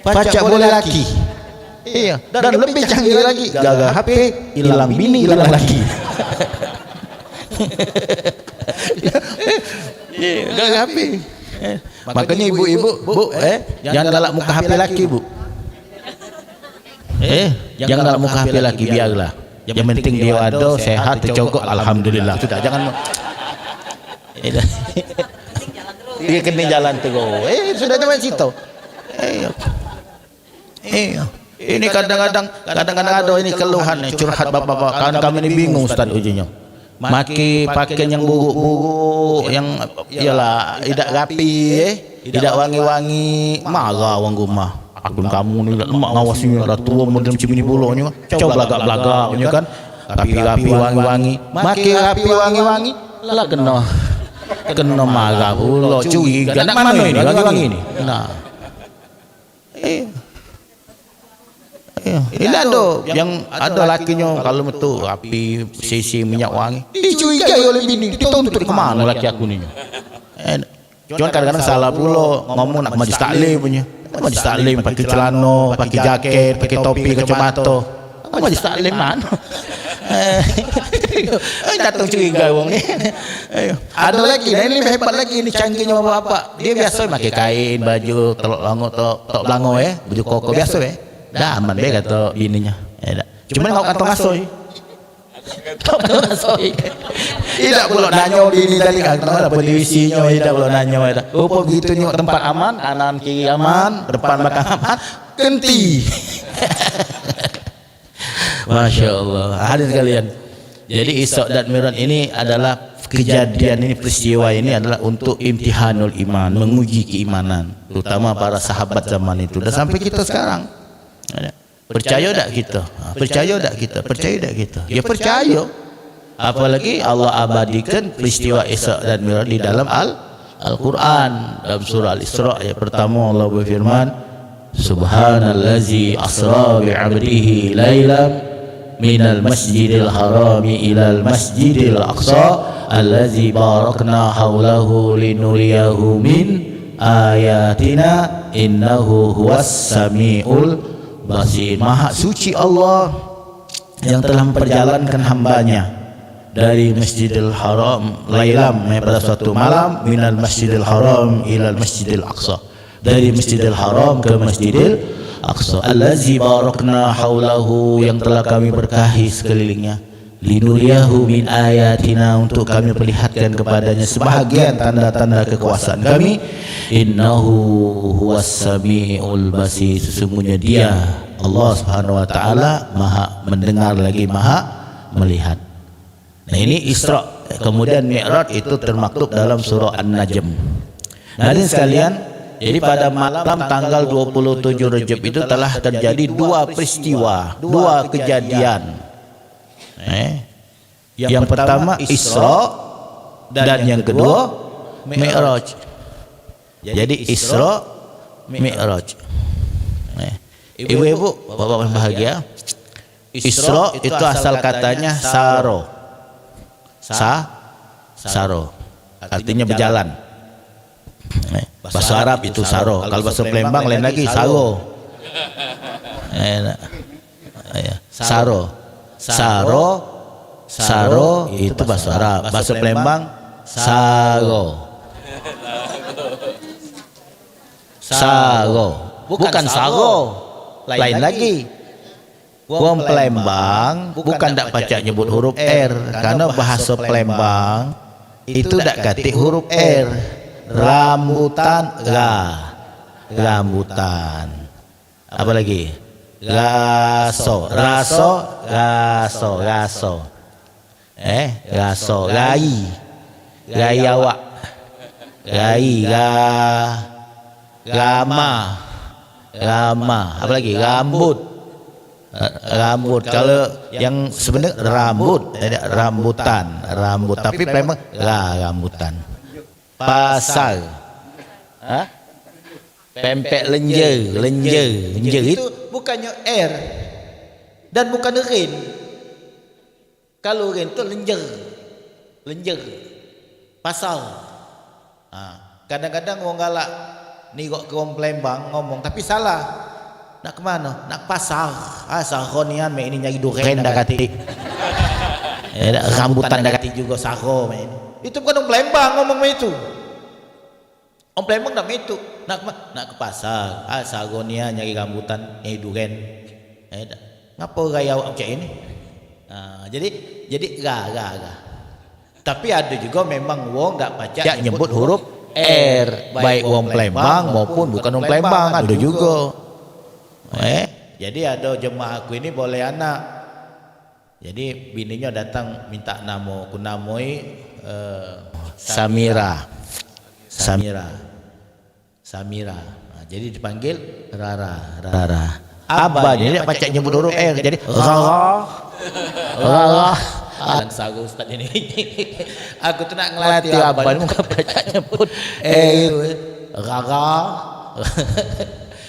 pacak boleh laki. Iya, dan lebih canggih lagi, gara HP hilang bini, hilang laki. Gara HP. Makanya ibu-ibu, jangan galak muka HP laki, Bu. Jangan galak muka HP laki, biarlah. Yang penting dia ada, sehat, tercogok, alhamdulillah. Sudah, jangan. Dia kena jalan terus. Sudah jangan situ. Ini kadang-kadang ada ini keluhan, curhat bapak-bapak. Kadang kami ini bingung Ustaz ujinya. Maki pakaian yang buruk-buruk, yang ialah tidak rapi, tidak wangi-wangi, marah orang rumah. Akun kamu ni lemak ngawasinya, dah tua model macam ini pulaunya, coba belagak-belagaknya kan. Tapi rapi wangi-wangi, makin rapi wangi-wangi, lah kena marah pula, curiga. Nak mana ini wangi-wangi ini? Nah, ini ada yang ada lakinya kalau betul rapi, sisi minyak wangi, dicurigai oleh bini, dituntut ke mana laki aku ni? Cuman kadang-kadang salah pula ngomong nak majlis taklim punya. Majlis taklim pakai celana, pakai jaket, pakai topi, kacamata. Majlis taklim mana? Datang curiga orang ni. Ada lagi, ini lebih hebat lagi, ini canggihnya bapak-bapak. Dia biasa pakai kain, baju, telok lango, tok belango baju koko biasa dah aman kata bininya. Cuman kau kantong asoy. Tidak pula nanya bini tadi kantong ada polisinya, tidak pula nanya. Rupa begitu ni tempat aman, kanan kiri aman, depan belakang aman, genti. Masya Allah. Hadirin sekalian. Jadi Isra dan Mi'raj ini adalah kejadian ini, peristiwa ini adalah untuk imtihanul iman, menguji keimanan, terutama para sahabat zaman itu. Dan sampai kita sekarang. Percaya tak kita? Percaya tak kita? Percaya tak kita? Ya percaya. Apalagi Allah abadikan peristiwa Isra dan Mi'raj di dalam Al-Quran. Dalam surah Al-Isra ayat pertama Allah berfirman, Subhanallazi asra bi'abdihi laylan minal masjidil harami ilal masjidil aqsa allazi barakna haulahu linuriyahu min ayatina innahu huwas samiul basir. Maha suci Allah yang telah memperjalankan hambanya dari Masjidil Haram lailam pada suatu malam minal Masjidil Haram ilal Masjidil Aqsa, dari Masjidil Haram ke Masjidil Aqsa, allazi barakna haulahu yang telah kami berkahi sekelilingnya, linuriyahu min ayatina untuk kami perlihatkan kepadanya sebahagian tanda-tanda kekuasaan kami, innahu huwas samiul basir, sesungguhnya dia Allah Subhanahu wa taala maha mendengar lagi maha melihat. Nah ini Isra, kemudian Mi'raj itu termaktub dalam surah An-Najm. Nah hadirin sekalian, jadi pada malam tanggal 27 Rajab itu telah terjadi dua peristiwa, dua kejadian. Yang pertama Isra dan yang kedua Mi'raj. Jadi Isra Mi'raj. Ibu-ibu, bapak bahagia, Isra itu asal katanya saro. Saro artinya berjalan. Bahasa Arab itu saro, kalau bahasa Palembang lain lagi saro. Saro itu bahasa Arab, bahasa Palembang sago, bukan sago, lain lagi. Wong Palembang bukan dak pacak nyebut huruf R, karena bahasa Palembang itu dak katik huruf R. Rambutan rambutan. Apa lagi? Gaso, gai awak, gama, apa lagi? Rambut. Kalau yang sebenarnya rambut, rambut, tapi memang rambutan. Pasar, pempek lenjer itu bukannya R dan bukan rin. Kalau rin itu lenjer, pasar. Kadang-kadang orang galak ni kok ke orang Palembang ngomong tapi salah. Nak ke mana? Nak pasar. Sahonian mek ini nyari duren dah kati. Rambutan dah kati juga saho mek. Itu bukan orang Palembang ngomong itu. Orang Palembang nak itu. Nak ke pasar. Sahonian nyari rambutan, nyari duren. Ngapa gaya awak macam ini? Jadi ga. Tapi ada juga memang wong dak pacak nyebut huruf R, baik wong Palembang maupun bukan wong Palembang, ada juga. Jadi ada jemaah aku ini boleh anak. Jadi bininya datang minta nama, aku namai Samira. Jadi dipanggil Rara. Abah jadi pacak nyebut huruf R, jadi Rara. Dan sagu ustaz ini. Aku tuh nak ngelatih abah ini muka pacak nyebut Rara.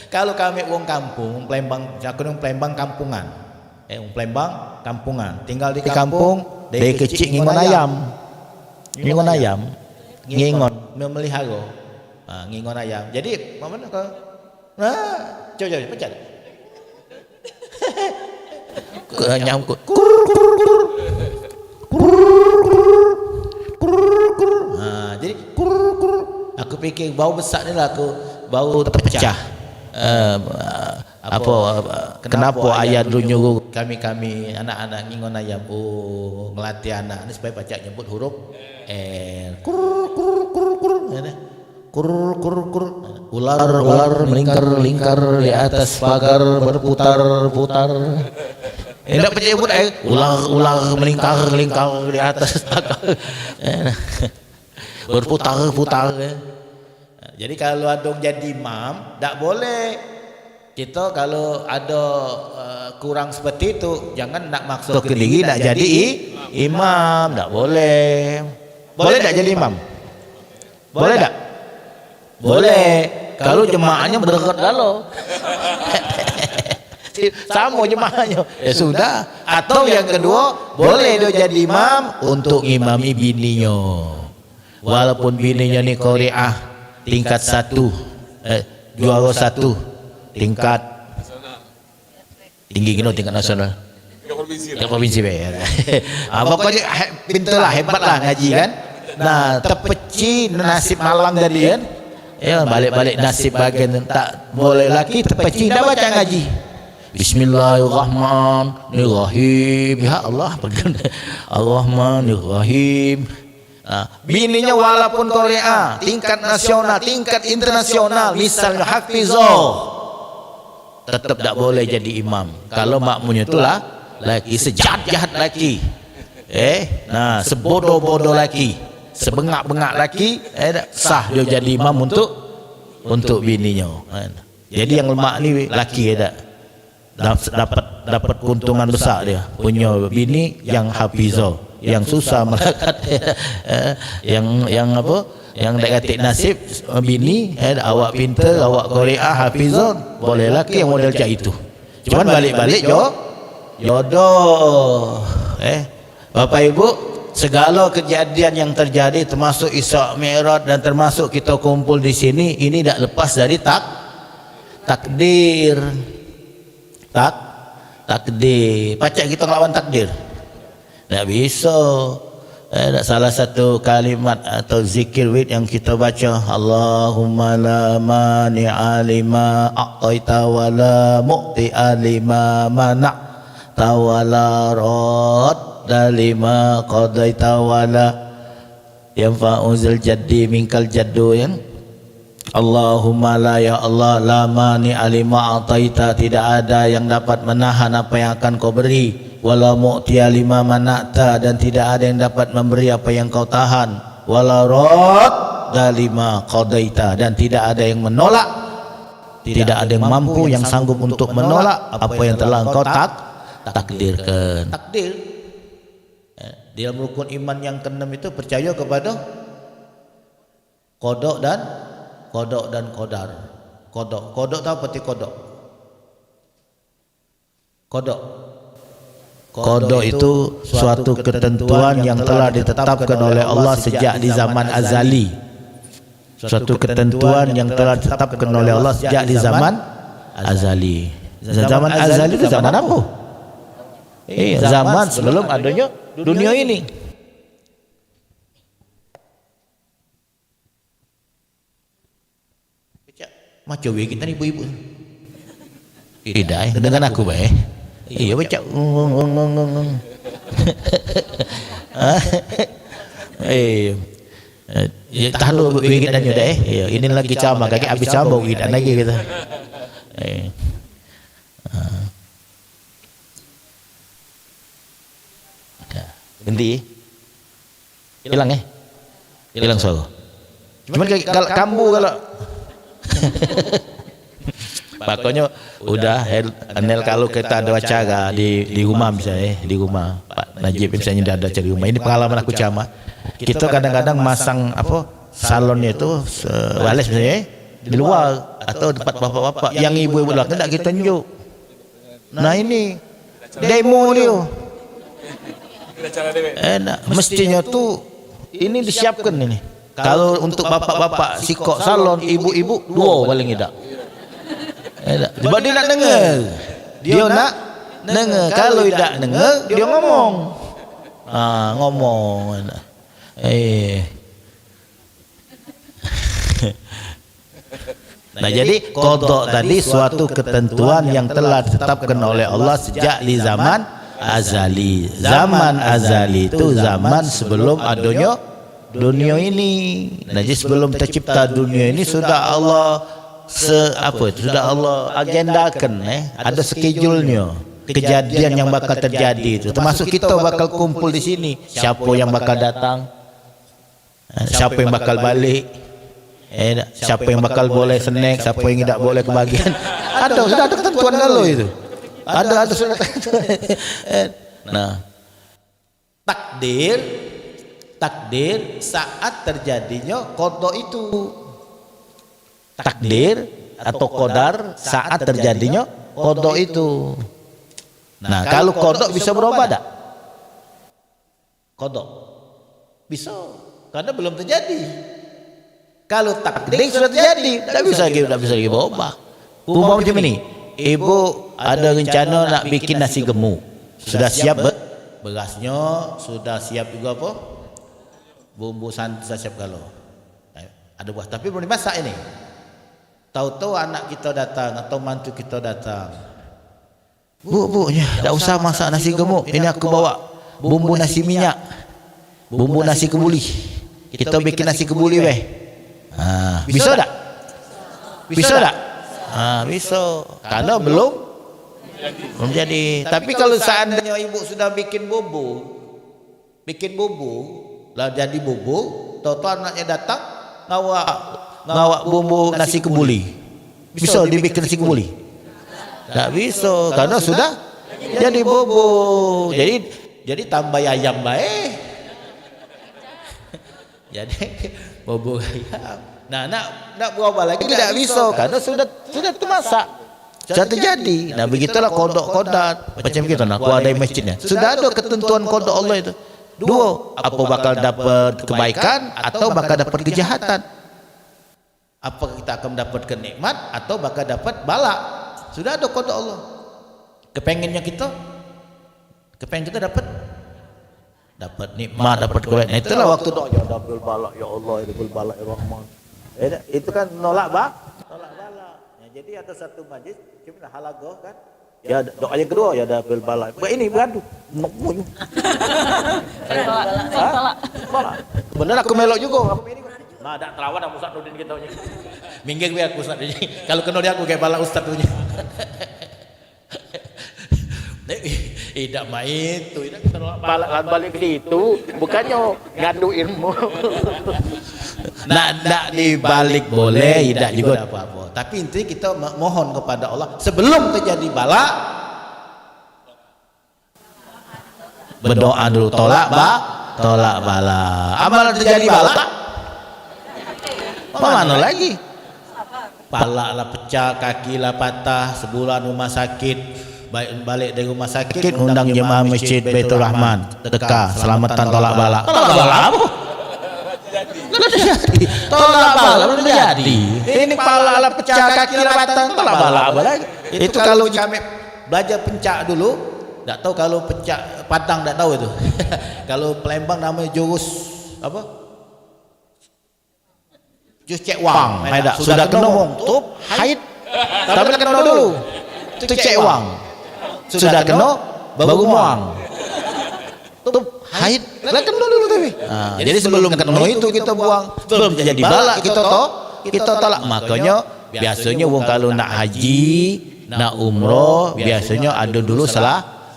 Kalau kami wong kampung Palembang, aku nang Palembang kampungan. Wong Palembang kampungan, tinggal di kampung, dari kecil ngingon ayam, memelihara. Ngingon ayam. Jadi mana kau? Coba pencet. Nyangkut. Jadi aku pikir bau besar ni lah, aku bau terpecah. Kenapa ayah dulu nyuruh kami anak-anak ngingon ayam ngelatih anak ni supaya pacak nyebut huruf R. Ular melingkar di atas pagar berputar-putar. Tidak pacak nyebut R. Ular melingkar di atas pagar berputar-putar. Jadi kalau ada jadi imam, tak boleh. Kita kalau ada kurang seperti itu, jangan nak maksud ke diri nak jadi imam, tak boleh. Boleh tak jadi imam? Boleh tak? Boleh. Kalau jemaahnya berdekat galau. nasib sama jemaahnya. Ya sudah. Atau yang kedua, boleh dia jadi imam untuk ngimami bininya. Walaupun bininya ni Korea tingkat 1, juara 1, tingkat tinggi gino, tingkat nasional. Tingkat provinsi pokoknya pintarlah, hebatlah ngaji kan. Nah, terpeci nasib malang tadi kan. Ya, balik-balik nasib bagian tak boleh lagi terpeci dah baca ngaji. Bismillahirrahmanirrahim. Ya Allah, Ar-Rahmanirrahim. Nah, bininya walaupun Korea, tingkat nasional, tingkat internasional, misalnya hafizah, tetap tak boleh jadi imam. Kalau makmunya itulah laki sejahat-jahat laki. Nah, sebodoh-bodoh laki, sebengak-bengak laki, sah dia jadi imam untuk bininya. Jadi yang lemak ni laki dapat keuntungan besar dia. Punya bini yang hafizah, yang susah melekat, yang apa? Yang tak katik nasib bini, awak pintar, awak Korea hafizah, boleh laki yang model macam itu. Cuman balik-balik jodoh. Bapak Ibu, segala kejadian yang terjadi termasuk Isra Mi'raj dan termasuk kita kumpul di sini, ini tak lepas dari takdir. Takdir. Pacak kita ngelawan takdir. Tak bisa. Salah satu kalimat atau zikir wid yang kita baca, Allahumma la mani'a lima a'taita wa la mu'ti'a lima mana'ta wa la radda lima qadaita wa la yanfa'u zal jaddi minkal jaddu. Allahumma la, ya Allah, la mani'a lima a'taita, tidak ada yang dapat menahan apa yang akan kau beri, wala mu'tiya lima mana'ta, dan tidak ada yang dapat memberi apa yang kau tahan, wala radda lima qadaita, dan tidak ada yang menolak, tidak ada yang mampu yang sanggup untuk menolak apa yang telah engkau takdirkan. Takdir di dalam rukun iman yang keenam itu percaya kepada qada dan qadar. Qada tahu peti qada? Qada itu suatu ketentuan yang telah ditetapkan oleh Allah sejak di zaman azali. Suatu ketentuan yang telah ditetapkan oleh Allah sejak di zaman azali. Zaman azali itu zaman apa? Zaman sebelum adanya dunia ini. Macam kita ni ibu-ibu. Tidak, dengan aku baik. Iya baca. Tahan dulu wigit dan yuda ini lagi cama kaki habis cama wigit lagi kita. Ganti. Hilang hilang suara. Cuman kalau kambu kalau pokoknya udah Anel, kalau kita ada acara di rumah misalnya, di rumah Pak Najib misalnya ada acara di rumah, ini pengalaman aku cama, kita kadang-kadang masang apa salonnya itu walis misalnya di luar atau tempat bapak-bapak yang ibu-ibu lah tidak kita tunjuk. Nah ini demo dia. Mestinya tuh ini disiapkan ini. Kalau untuk bapak-bapak sikok salon, ibu-ibu dua paling tidak. Sebab dia nak dengar. Dia nak dengar. Kalau tidak dengar, dia ngomong. Ngomong. Nah jadi qada tadi suatu ketentuan yang telah ditetapkan oleh Allah sejak di zaman azali. Zaman azali itu zaman sebelum adanya dunia ini. Jadi sebelum tercipta dunia ini sudah Allah sudah Allah agendakan, ada schedule-nya, kejadian yang bakal terjadi itu. Termasuk kita bakal kumpul di sini. Siapa yang bakal datang, siapa yang bakal balik, siapa yang bakal boleh snack, siapa yang tidak boleh kebagian. Sudah ada ketentuan kalau itu. Ada sudah. Nah, takdir saat terjadinya qada itu. Takdir atau qadar saat terjadinya kodok itu. Nah, kalau kodok bisa berubah tak? Kodok bisa, karena belum terjadi. Kalau takdir sudah terjadi, tak bisa lagi berubah. Umpama macam ini, ibu ada rencana nak bikin nasi gemuk, sudah siap berasnya, sudah siap juga apa? Bumbu santan sudah siap kalau ada buah, tapi belum dimasak ini. Tahu-tahu anak kita datang atau mantu kita datang. Bu, tak usah masak nasi gemuk. Ini aku bawa bumbu nasi minyak, bumbu nasi kebuli. Kita bikin nasi kebuli weh. Bisa tak? Bisa tak? Bisa. Karena belum jadi. Tapi kalau seandainya ibu sudah bikin bumbu, lah jadi bumbu, tahu-tahu anaknya datang ngawak bumbu nasi kebuli. Bisa dibikin nasi kebuli? Tak bisa, karena sudah jadi bumbu. Jadi tambah ayam baik. Jadi bumbu ayam. Nah, nak berubah lagi tidak bisa, karena sudah termasak. Sudah terjadi. Nah, begitulah kodok-kodok. Macam kita nak ada masjidnya. Sudah ada ketentuan kodok Allah itu. Dua, apa bakal dapat kebaikan atau bakal dapat kejahatan. Apa kita akan mendapatkan nikmat atau bakal dapat bala. Sudah ada kodok Allah. Kepengennya kita dapat nikmat, dapat kebaikan. Nah, itulah waktu doa ya Rabbil balak ya Allah, ya Rabbil balak ya Rahman. Itu kan nolak balak. Ya, jadi ada satu majlis cuma halagoh kan. Ya doa yang kedua ya Rabbil balak. Ini beradu. Balak. Benar aku melok juga. Nah, ada terawan sama Ustaz Nudin kita punya. Minggir biar aku Ustaz Nudin. Kalau kena dia aku kayak balak Ustaz punya. Tidak main itu, tidak kita balik ke situ, bukannya ngadu ilmu. Nak dibalik boleh, tidak juga apa-apa. Tapi intinya kita mohon kepada Allah sebelum terjadi bala, berdoa dulu, tolak bala. Amalan terjadi bala, mana lagi? Pala lah pecah, kaki lah patah, sebulan rumah sakit. Balik dari rumah sakit undang jemaah masjid Baitur Rahman teka selamatan tolak bala. Tolak bala apa? Tolak bala belum terjadi. Ini pala lah pecah, kaki lah patah, tolak bala apa lagi? Itu kalau kami belajar pencak dulu, tak tahu kalau pencak Padang tak tahu itu. Kalau Palembang namanya jurus apa? Jurus cek wang. Sudah kena wong tuh haid. Tapi kena dulu. Itu cek wang. Sudah kena baru muang. Tuh haid lah kena dulu tapi. Jadi sebelum kena itu kita buang. Belum jadi bala kita tolak. Makanya biasanya wong kalau nak haji, nak umroh biasanya ada dulu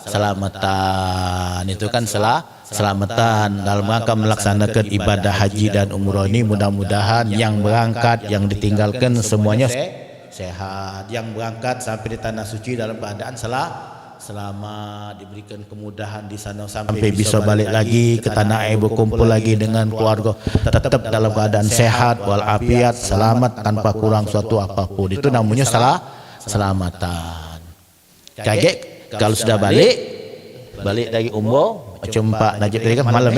selamatan. Itu kan selamatan dalam rangka melaksanakan ibadah haji dan umroh ini. Mudah-mudahan yang berangkat, yang ditinggalkan semuanya sehat. Yang berangkat sampai di tanah suci dalam keadaan selamat, diberikan kemudahan di sana sampai bisa balik lagi ke tanah air, berkumpul lagi dengan keluarga tetap dalam keadaan sehat walafiat, selamat tanpa kurang suatu apapun. Itu namanya selamatan. Kaget kalau sudah balik dari umroh macam Pak Najib tadi kan malam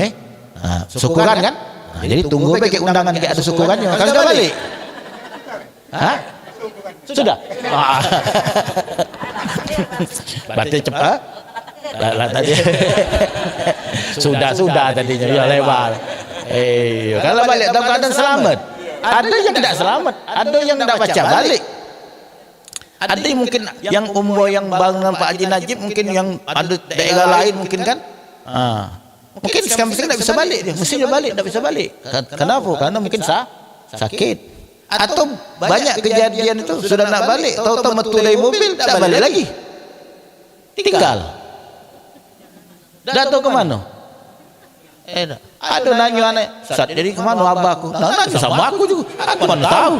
syukuran kan. Jadi tunggu pakai undangan kayak ada syukurannya. Kalau sudah balik sudah. Berarti cepat. Tadi sudah tadinya ya lewat. Kalau balik dalam keadaan selamat. Ada yang tidak selamat, ada yang tidak baca balik. Ada yang mungkin yang umroh yang bangun Pak Haji Najib mungkin yang ada daerah lain mungkin kan. Mungkin sekarang tidak bisa balik dia. Mestinya balik, tidak bisa balik. Kenapa? Karena mungkin sakit. Atau banyak kejadian itu sudah nak balik, tahu-tahu metu dari mobil tak balik lagi, tinggal. Dah tahu ke mana? Ada nanya anak, Ustaz, jadi ke mana abah aku? Nanya sama aku juga. Aku mana tahu?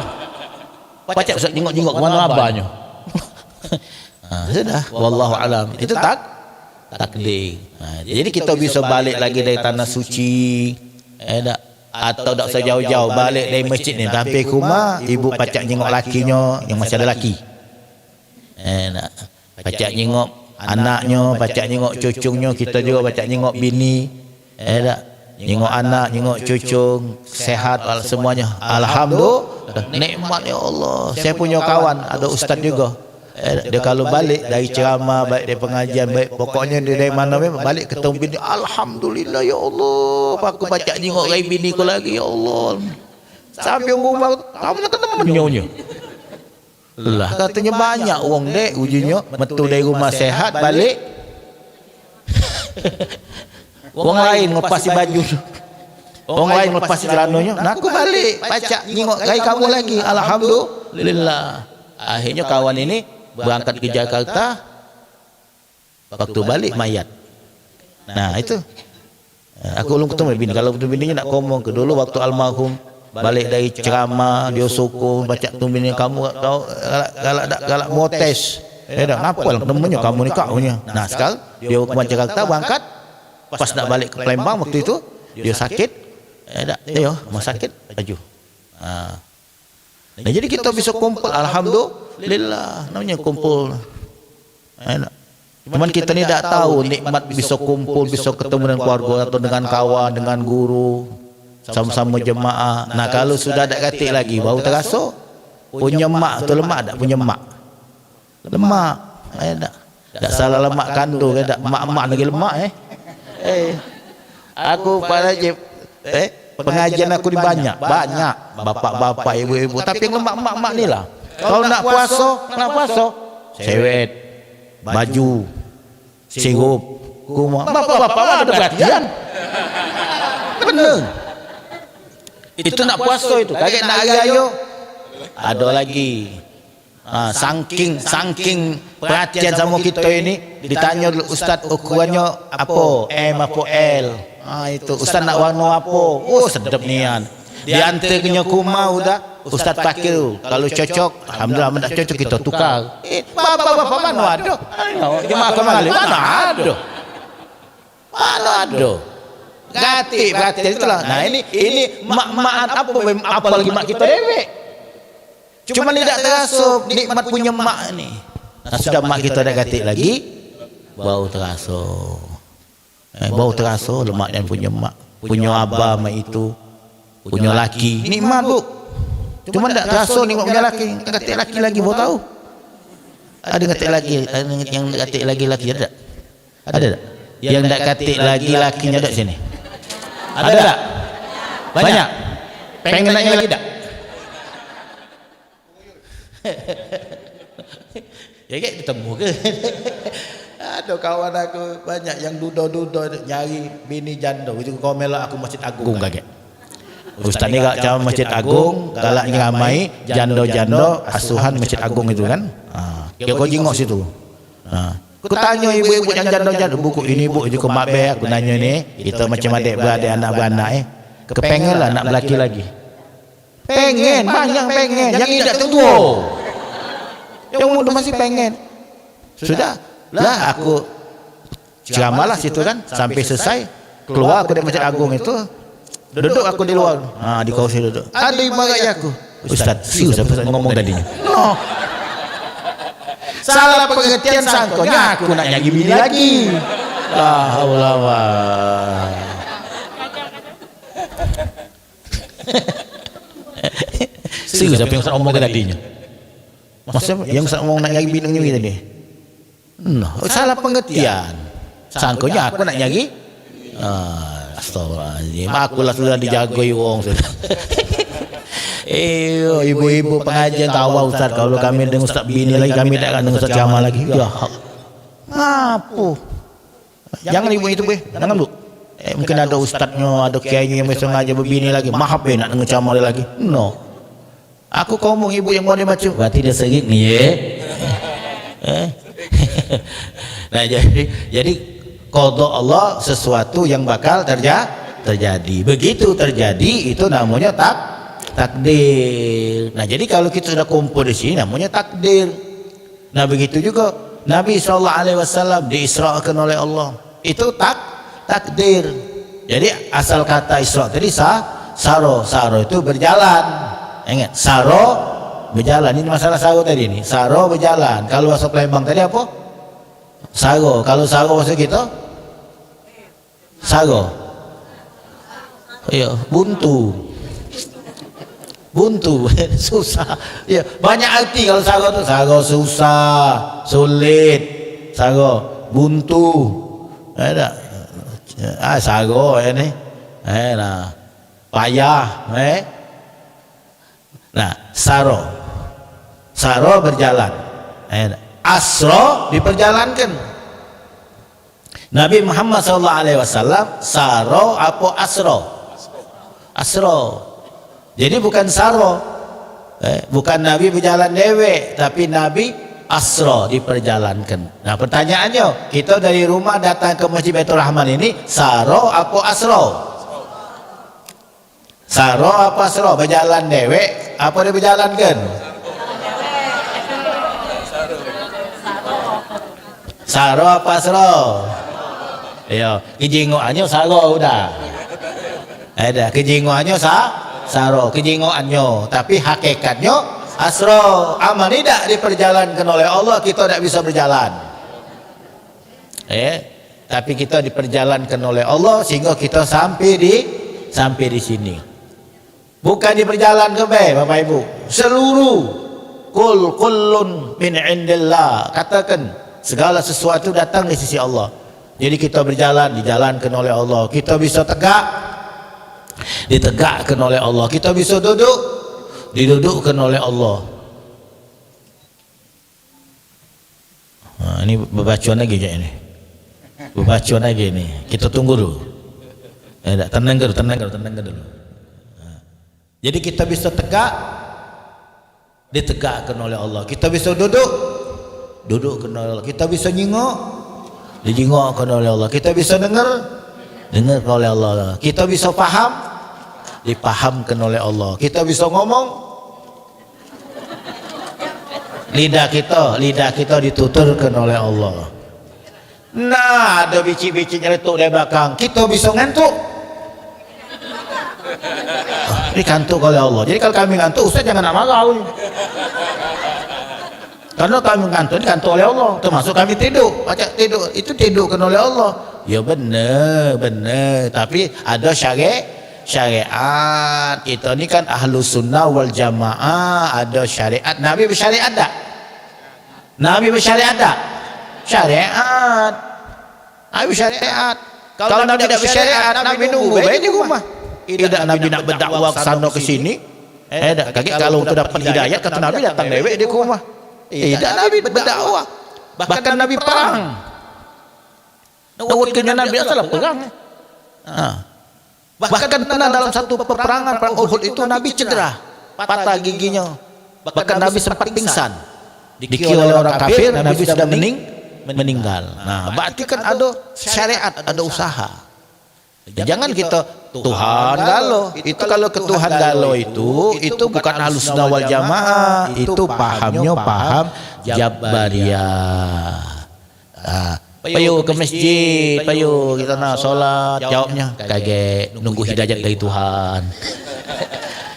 Pacak Ustaz jengok-jengok ke mana abahnya. Sudah, wallahu alam. Itu takdir. Jadi kita bisa balik lagi dari tanah suci. Atau tak usah jauh-jauh balik dari masjid ni sampai ke rumah ibu pacak jengok lakinya yang masih ada laki. Pacak nyengok anaknya, pacak nyengok cucunya, kita juga pacak nyengok bini. Tak? Nyengok anak, nyengok cucung, sehat semuanya. Alhamdulillah, nikmat ya Allah. Saya punya kawan, ada ustaz juga. Dia kalau balik dari ceramah, baik dari pengajian, baik pokoknya dia dari mana balik ketemu bini, alhamdulillah ya Allah, aku baca nyengok rai bini ko lagi ya Allah. Sampai rumah kamu nak kena menyonya. Lah katanya banyak uang dek ujinya, metu dari rumah sehat balik. Orang lain ngepasi baju, orang lain ngepasi celananya, nah aku balik baca nyengok rai kamu lagi, alhamdulillah. Akhirnya kawan ini berangkat ke Jakarta, waktu balik mayat. Nah itu aku belum ketemu bini. Kalau ketemu bininya nak ngomong ke dulu waktu almarhum balik dari ceramah, dia sokong baca tu bini kamu tahu galak motes. Dah ngapa lah temennya kamu ni kaunya. Nah sekarang dia ke Jakarta berangkat, pas nak balik ke Palembang waktu itu dia sakit. Rumah sakit baju. Nah jadi kita bisa kumpul, alhamdulillah, namanya kumpul. Cuman kita ni tak tahu nikmat bisa kumpul, bisa ketemu dengan keluarga atau dengan kawan, dengan guru, sama-sama jemaah. Nah kalau sudah ada katik lagi, baru terasa punya mak tu lemak tak punya mak. Lemak, tak salah lemak kandung, tak mak-mak lagi lemak. Aku pada pengajian aku di banyak bapak-bapak, ibu-ibu, tapi yang lemak mak-mak ni lah. Kalau nak puasa, sewet, baju, sirup, kumah. Bapak-bapak ada perhatian. Benar. Itu nak puasa itu, kaget nak hari ayo. Ada lagi. Saking perhatian sama kita ini, ditanya ustaz ukurannya apa? M apa L? Itu ustaz nak warna apa? Oh sedap nian. Diantaranya kumah udah ustaz pakai. Kalau cocok, alhamdulillah, tidak cocok kita tukar. Bapak-bapak mana ada? Jemaah kembali mana ada? Mana ada? Gatik itulah. Nah ini mak-makan apa lagi mak kita dewek. Cuma tidak terasa nikmat punya mak ni. Nah, sudah mak kita dah gatik lagi, bau terasa. Bau terasa lemak dan punya mak, punya abah mak itu, punya laki. Nikmat bu. Cuma tidak terasa nikmat punya laki. Gatik laki lagi bau tahu. Ada gatik lagi, yang gatik lagi laki ada? Ada tak? Yang tak gatik lagi lakinya ada sini? Ada tak? Banyak. Pengen nanya lagi tak? Ya kayak ketemu ke? Ada kawan aku banyak yang duda-duda nyari bini janda. Itu komelak aku Masjid Agung kaget. Ustaz ni kat macam Masjid Agung, galaknya ramai janda-janda asuhan Masjid Agung itu kan. Kau jengok situ. Aku tanya ibu-ibu yang janda-janda, buku ini bu, itu mak be aku nanya ni, kita macam adik-beradik anak-beranak kepengen lah nak berlaki lagi. Pengen, banyak pengen. Yang tidak tua, yang muda masih pengen. Sudah lah aku ceramah lah situ kan, sampai selesai keluar aku dari Masjid Agung itu, duduk aku di luar, di kursi duduk. Ada ibarat aku, Ustaz, siapa ngomong tadinya? No. Salah pengertian sangkonya aku nak nyagi bini lagi. La haula wa. Siapa yang ngomong tadinya? Maksudnya yang ngomong nak nyagi bini ni tadi? No, salah pengertian. Sangkonya aku nak nyagi. Astagfirullahaladzim. Aku lah sudah dijagoi wong sudah. Ibu-ibu pengajian tahu Ustaz, kalau kami dengan Ustaz bini lagi kami tak akan dengan Ustaz Jamal lagi. Ya apa? Jangan ibu itu jangan bu. Mungkin ada ustaznya, ada kiainya yang sengaja berbini lagi. Maaf nak dengan Jamal lagi. No. Aku ngomong ibu yang mau macam. Berarti dia serik ni ya. Nah jadi qada Allah sesuatu yang bakal terjadi. Begitu terjadi itu namanya takdir. Nah jadi kalau kita sudah kumpul di sini namanya takdir. Nah begitu juga Nabi SAW diisrakan oleh Allah, itu takdir. Jadi asal kata Isra tadi saro itu berjalan. Ingat saro berjalan, ini masalah saro tadi ini. Saro berjalan. Kalau bahasa Palembang tadi apa? Saro. Kalau saro bahasa kita? Saro. Ya, buntu. Buntu, susah. Ya, banyak arti kalau saro tu. Saro susah, sulit. Saro buntu. Ada. Saro ni. Nah. Payah, Nah, saro. Saro berjalan. Asro diperjalankan. Nabi Muhammad SAW saro apa asro? Asro. Jadi bukan saro. Bukan Nabi berjalan dewek, tapi Nabi asro diperjalankan. Nah, pertanyaannya, kita dari rumah datang ke Masjid Baitur Rahman ini saro apa asro? Saro apa asro? Berjalan dewek apa dia berjalankan? Saro apa asro? Ya, kejingoannya saro udah. Ada kejingoannya saro, kejingoannya, tapi hakikatnya asro. Amal tidak diperjalankan oleh Allah, kita tidak bisa berjalan. Tapi kita diperjalankan oleh Allah sehingga kita sampai di sini. Bukan diperjalankan Bapak Ibu. Seluruh kullun min indillah. Katakan segala sesuatu datang dari sisi Allah. Jadi kita berjalan, dijalankan oleh Allah. Kita bisa tegak, ditegakkan oleh Allah. Kita bisa duduk, didudukkan oleh Allah. Nah, ini bebacuan lagi kayak ini. Bebacuan lagi ini. Kita tunggu dulu. Tenang dulu. Jadi kita bisa tegak, ditegakkan oleh Allah. Kita bisa duduk, dudukkan oleh Allah. Kita bisa nyingok, dijingokkan oleh Allah. Kita bisa dengar oleh Allah. Kita bisa paham, dipahamkan oleh Allah. Kita bisa ngomong, lidah kita dituturkan oleh Allah. Nah, ada biji-biji nyeletuk dari belakang, kita bisa ngantuk. Ini kantuk oleh Allah. Jadi kalau kami ngantuk, Ustaz jangan nak marah. Karena kami ngantuk, ini kantuk oleh Allah. Termasuk kami tidur, baca tidur, itu tidurkan oleh Allah. Ya benar. Tapi ada syariat. Kita ni kan ahlu sunnah wal jamaah. Ada syariat. Nabi bersyariat tak? Nabi bersyariat tak? Syariat. Nabi bersyariat. Kalau Nabi tidak bersyariat, Nabi nunggu baik di rumah. Tidak Nabi nak berdakwah ke sana ke sini. Kalau tu dapat hidayah, kata Nabi datang dewek di rumah. Tidak Nabi berdakwah. Bahkan Nabi perang. Dawatnya Nabi asal perang. Bahkan pernah dalam satu peperangan perang Uhud itu Nabi cedera, patah giginya. Bahkan Nabi sempat pingsan. Dikira oleh orang kafir, Nabi sudah meninggal. Nah, berarti kan ada syariat, ada usaha. Jangan kita Tuhan galau. Itu kalau ke Tuhan galau itu bukan Ahlus Sunnah wal Jamaah, itu pahamnya paham Jabariyah. Payu ke masjid, payu kita nak solat, jawabnya kaget nunggu hidayah dari Tuhan.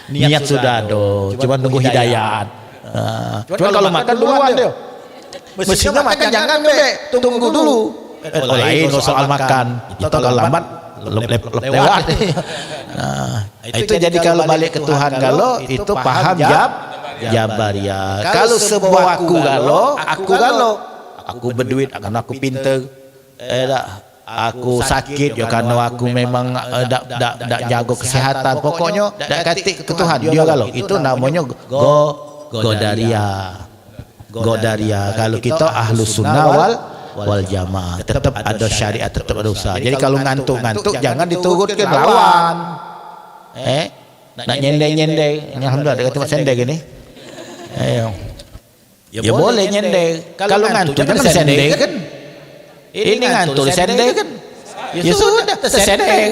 Niat sudah ada, cuma nunggu hidayah. Cuma kalau makan duluan dia. Mestinya makan jangan tunggu dulu. Lain soal makan. Itu kalau lambat lewat. Nah, itu jadi kalau balik ke Tuhan galau itu paham Jabariyah. Kalau sebuah aku galau, aku berduit karena aku pintar, aku sakit ya karena aku memang tak jaga kesehatan. Pokoknya tak katik ke Tuhan dia galau. Itu namanya Godaria. Kalau kita Ahlus Sunnah wal Jamaah, tetap ada syariat, tetap ada usaha. Jadi kalau ngantuk jangan diturutkan lawan. Nak nyendek. Ini alhamdulillah ada tempat sendek ini. Ya boleh nyendek. Kalau ngantuk jangan sendek kan. Ini ngantuk sendek kan. Ya sudah tersendek.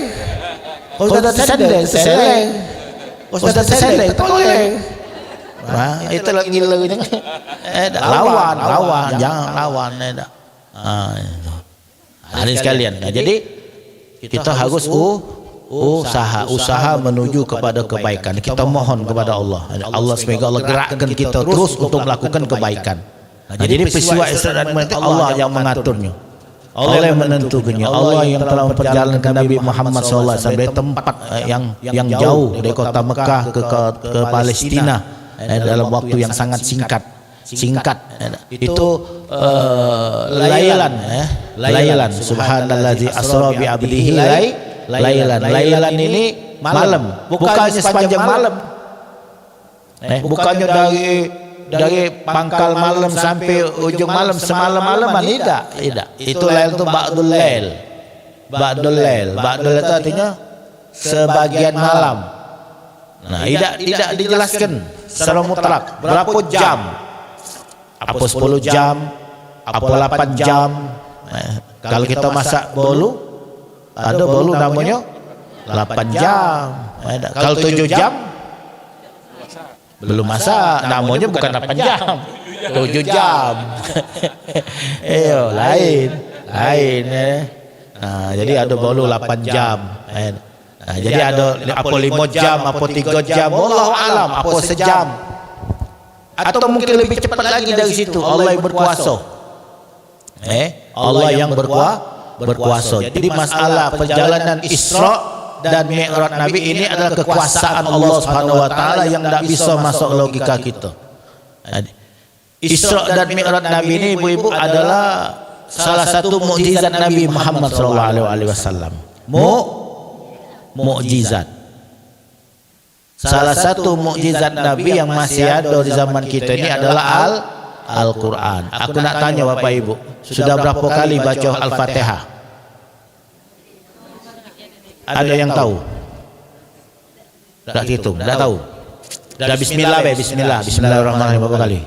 Ustaz tersendek. Ustaz tersendek boleh. Nah, itu lagi gila lawan, jangan lawan. Hari sekalian. Nah, jadi kita harus usaha menuju kepada kebaikan. Kita mohon kepada Allah. Allah semoga Allah gerakkan kita terus untuk melakukan kebaikan. Jadi peristiwa Isra dan Mi'raj itu Allah yang mengaturnya. Allah yang menentukannya. Allah yang telah memperjalankan Nabi Muhammad SAW dari tempat yang jauh dari kota Mekah ke Palestina dalam waktu yang sangat singkat. Itu lailan subhanallazi asra bi 'abdihi lailan ini malam, bukannya sepanjang malam. Bukannya dari pangkal malam sampai ujung malam semalam-malaman, tidak. Itu lail itu ba'dul lail. Ba'dul itu artinya sebagian malam. Nah, tidak dijelaskan secara mutlak berapa jam. Apa 10 jam, apa 8 jam. Kalau kita masak bolu, ada bolu namanya 8 jam. Kalau 7 jam belum masak, namanya bukan 8 jam, 7 jam. Lain. Nah, jadi ada bolu 8 jam. Nah, jadi ada apa 5 jam, apa 3 jam, wallahu alam, apa sejam. Atau mungkin lebih cepat lagi dari situ. Allah yang berkuasa. Allah yang berkuasa. Jadi masalah perjalanan Isra dan Mi'raj Nabi ini adalah kekuasaan Allah Subhanahu wa taala yang tidak bisa masuk logika kita. Isra dan Mi'raj Nabi ini ibu-ibu adalah salah satu mukjizat Nabi Muhammad sallallahu alaihi wasallam. Mukjizat. Salah satu mukjizat Nabi yang masih ada di zaman kita ini adalah Al-Quran. Aku nak tanya Bapak Ibu, sudah berapa kali baca Al-Fatihah? Ada yang tahu? Tak hitung, tak tahu. Dah Bismillahirrahmanirrahim berapa kali?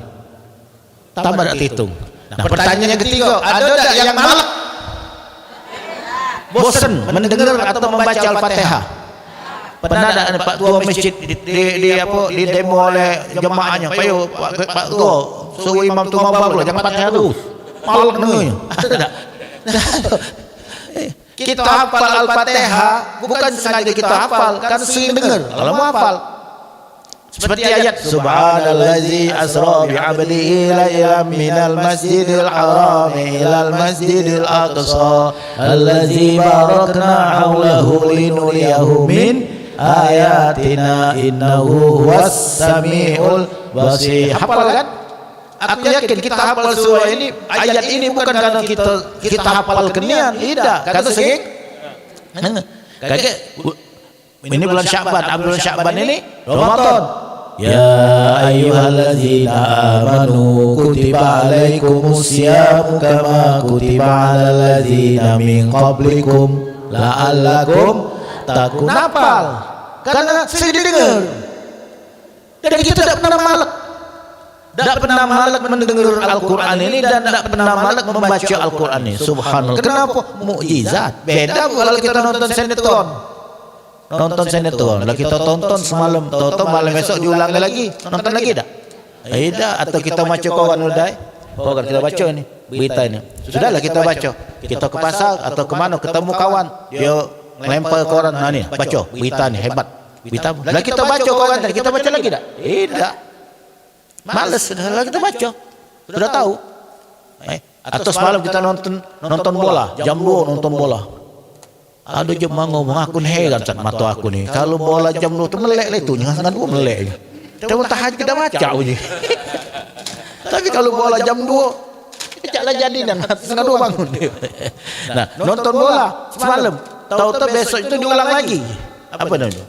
Tambah tak hitung. Nah, pertanyaan yang ketiga, ada tak yang malas? Bosan mendengar atau membaca Al-Fatihah? Pernah ada Pak Tua masjid di demo oleh jemaahnya, Pak Tua suruh imam tu ngomong jangan Fatihah dulu, malam dengarnya. Ada tak? Kita hafal Al-Fatihah bukan sengaja kita hafal, kan sering dengar. Kalau mau hafal seperti ayat subhanallazi asra bi 'abdihi lailan minal masjidil haram ilal masjidil aqsa allazi barakna haulahu linuriyahu min ayatina innahu huwas samiul basir. Hafal kan? Aku yakin kita hafal surah ini, ayat ini bukan karena kita hafal kenian, tidak, karena sering ini bulan Sya'ban, bulan Sya'ban ini Ramadan. Ya ayyuhallazina amanu kutiba alaikumusyamu kama kutiba alal ladzina min qablikum la'allakum takun. Hafal karena sering didengar. Dan kita tidak pernah malak. Tidak pernah malak mendengar Al-Quran ini dan tidak pernah malak membaca Al-Quran ini. Subhanallah. Kenapa? Mukjizat. Beda kalau kita nonton sinetron. Kalau kita tonton semalam, tonton malam besok diulang lagi. Nonton lagi tak? Tidak. Atau kita baca kawan udah. Kawan kita baca ini berita ini. Sudahlah kita baca. Kita ke pasar atau kemana ketemu kawan, dia lempar koran. Nah ni baca berita ni hebat. Berita. Lah kita baca kawan tadi, kita baca lagi tak? Tidak. Males sudah kita baca. Sudah tahu. Atau semalam kita nonton bola, jam 2 nonton bola. Ada jemaah ngomong, aku heran cat mata aku ni. Kalau bola jam 2 tu melek lah itu, jangan 2 melek. Kita tahajud kita baca bunyi. Tapi kalau bola jam 2 Janganlah jadi dan setengah 2 bangun. Nah, nonton bola semalam, tahu-tahu besok itu diulang lagi. Apa namanya?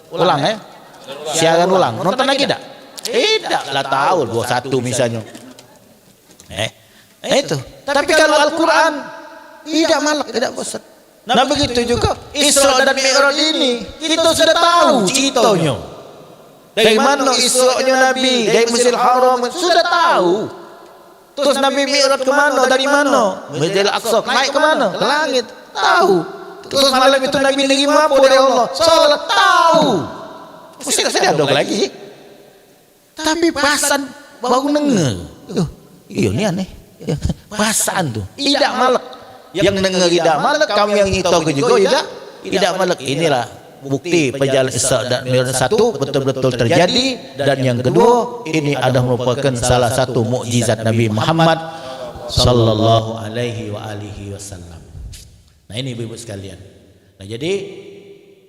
Ulang ya? Siaran ulang. Nonton lagi tak? Tidak lah, tahu 21 misalnya. Itu. Tapi kalau Al-Quran tidak malak, tidak bosan. Nah begitu juga Isra dan Mi'raj ini kita sudah tahu ceritanya. Dari mana Isra'nya Nabi dari Masjidil Haram sudah tahu. Terus Nabi Mi'raj ke mana? Dari mana? Masjidil Aqsa. Naik ke mana? Ke langit. Tahu. Terus malam itu Nabi nerima apa dari Allah? Salat. Tahu. Mesti tak ada lagi. Tapi pasan baru dengar. Iya ni aneh. Pasan tu tidak malak. Yang dengar tidak malak, kami yang tahu juga tidak malak. Inilah bukti perjalanan Isra dan Mi'raj satu betul-betul terjadi, dan yang kedua ini adalah merupakan salah satu mukjizat Nabi Muhammad sallallahu alaihi wasallam. Nah ini ibu-ibu sekalian. Nah jadi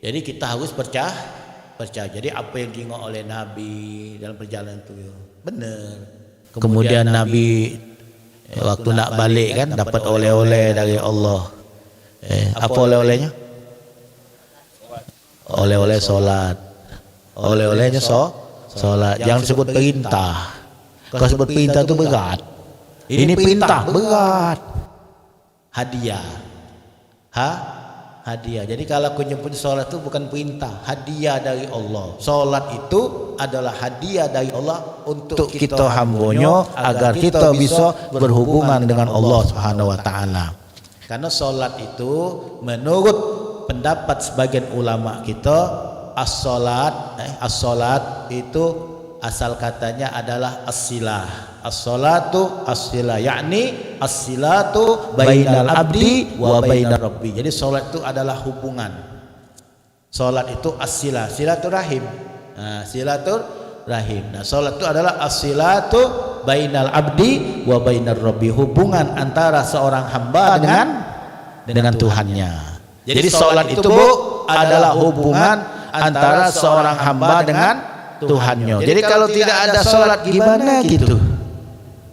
kita harus percaya. Jadi apa yang diingat oleh Nabi dalam perjalanan itu benar. Kemudian Nabi waktu nak balik kan dapat oleh-oleh dari Allah. Apa oleh-olehnya? Oleh-oleh solat. Oleh-olehnya solat. Jangan sebut perintah. Kalau sebut perintah itu berat. Ini perintah berat. Hadiah. Hadiah. Jadi kalau aku nyebut solat itu bukan perintah, hadiah dari Allah. Solat itu adalah hadiah dari Allah untuk kita hambanya agar kita bisa berhubungan dengan Allah Subhanahu wa taala. Karena solat itu menurut pendapat sebagian ulama kita, as-solat itu asal katanya adalah as-silah. As-salatu as-silah, yakni as-silatu bainal abdi wa bainar rabbi. Jadi salat itu adalah hubungan. Salat itu as-silah, silaturahim. Silaturahim. Nah, salat itu adalah as-silatu bainal abdi wa bainar rabbi, hubungan antara seorang hamba dengan Tuhannya. Jadi salat itu adalah hubungan antara seorang hamba dengan Tuhannya. Jadi kalau tidak ada salat gimana gitu?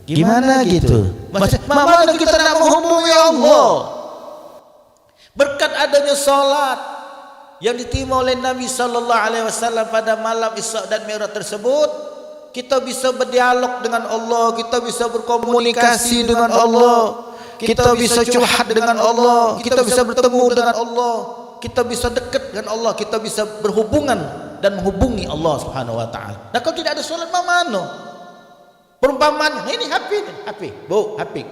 Gimana gitu? Mana kita nak menghubungi Allah? Berkat adanya salat yang diterima oleh Nabi sallallahu alaihi wasallam pada malam Isra dan Mi'raj tersebut, kita bisa berdialog dengan Allah, kita bisa berkomunikasi dengan Allah, kita bisa curhat dengan Allah, kita bisa bertemu dengan Allah, kita bisa dekat dengan Allah, kita bisa berhubungan dan menghubungi Allah Subhanahu wa taala. Nah, kalau tidak ada salat mana? Perumpamaan ini HP, Bu, HP.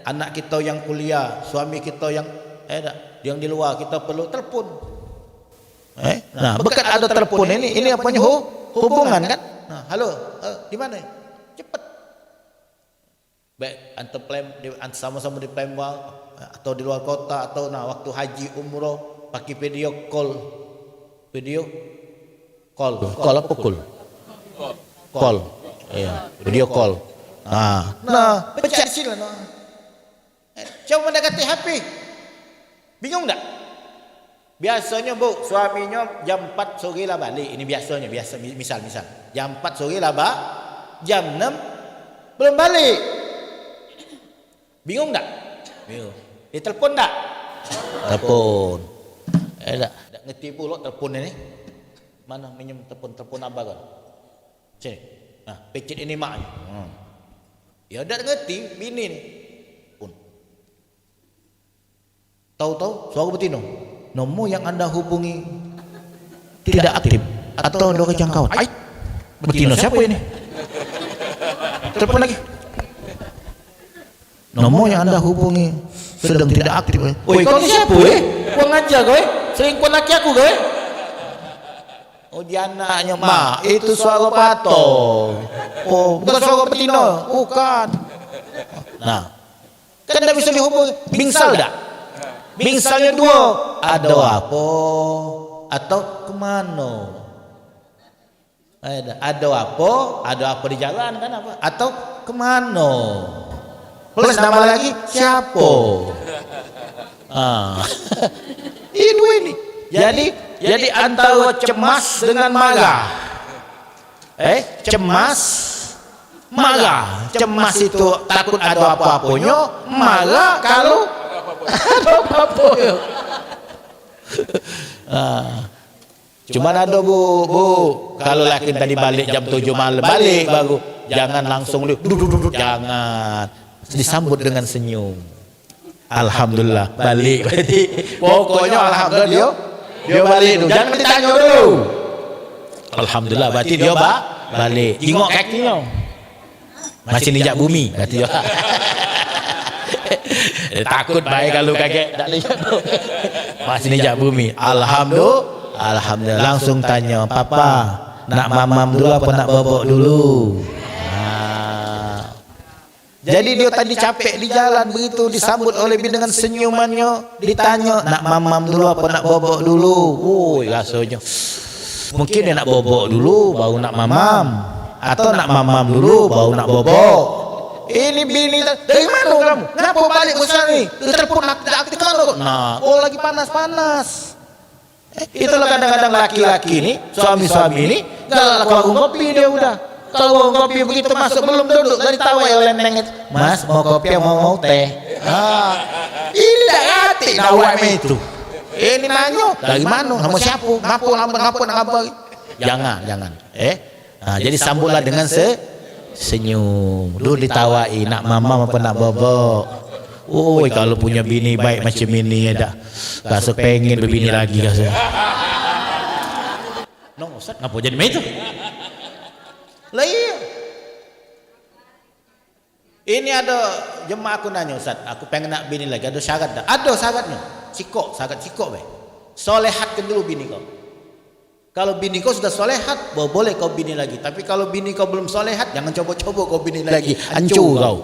Anak kita yang kuliah, suami kita yang di luar, kita perlu telepon. Nah, berkat ada telepon ini apanya hubungan kan? Nah, halo, di mana? Cepat. Baik, antar sama-sama di Palembang atau di luar kota atau waktu haji umroh pakai video call. Call apa call? Call. Iya, video call. Nah, pecah sila. Coba mendekati HP. Bingung tak? Biasanya Bu, suaminya jam 4 sore lah balik. Ini biasanya, misal. Jam 4 sore lah jam 6 belum balik. Bingung tak? Bingung. Dia telefon tak? Telepon. Tak ngerti pula telefon ini. Mana minjem telefon abang kan? Sini. Nah, pecit ini maknya. Ya dah ngerti bini ni. Pun. Tahu suara betina. Nombor yang anda hubungi tidak aktif atau ada kejangkauan. Betina siapa ini? Telepon lagi. Nomor yang anda hubungi sedang tidak aktif. Oi, kau ni siapa? Kau ngajar kau? Selingkuh laki aku kau? Oh, dia anaknya mak, itu suara patung. Oh, bukan suara betina, bukan. Nah, kan tak bisa dihubungi. Bingsal tak? Bingsalnya dua. Ada apa? Atau kemana? Ada apa di jalan kan apa? Atau kemana? Plus nama lagi siapa? Ini dua ini. Jadi antara cemas dengan marah. Cemas, marah. Cemas itu takut ada apa-apanya, marah kalau ada apa-apanya. Cuman ada bu, kalau laki tadi balik jam 7 malam balik baru, jangan langsung duduk, jangan. Disambut dengan senyum. Alhamdulillah balik berarti. Pokoknya alhamdulillah dia balik dulu. Jangan ditanya dulu. Alhamdulillah berarti dia balik. Tengok kakinya. Masih ninjak bumi berarti dia. Takut baik kalau kaki tak lihat. Masih ninjak bumi. Alhamdulillah. Langsung tanya, "Papa, nak mamam dulu apa nak bobok dulu?" Jadi dia tadi capek di jalan, begitu disambut oleh bini dengan senyumannya, ditanya, nak mamam dulu apa nak bobok dulu? Rasanya mungkin dia nak bobok dulu baru nak mamam, atau nak mamam dulu baru nak bobok. Ini bini, dari mana kamu? Kenapa balik ke sana ni? Telepon aktif mana? Nah, lagi panas-panas. Itulah kadang-kadang laki-laki ni, suami-suami ini, kalau warung kopi dia udah. Kalau warung kopi begitu masuk belum duduk dari tawai leneng itu. Mas, mau kopi mau teh? Ini dah ngerti nawai itu. Ini nanyo dari mana? Nama siapa? Ngapa? Jangan. Jadi sambutlah dengan senyum. Dulu ditawai nak mama apa nak bobok. Kalau punya bini baik macam ini dah. Rasa pengen berbini lagi rasa. No, Ustaz, ngapa jadi macam itu? Lah iya. Ini ada jemaah aku nanya, Ustaz, aku pengen nak bini lagi, ada syarat tak? Ada syaratnya. Syarat sikok weh. Solehatkan dulu bini kau. Kalau bini kau sudah solehat, boleh kau bini lagi. Tapi kalau bini kau belum solehat, jangan coba-coba kau bini lagi. Hancur kau.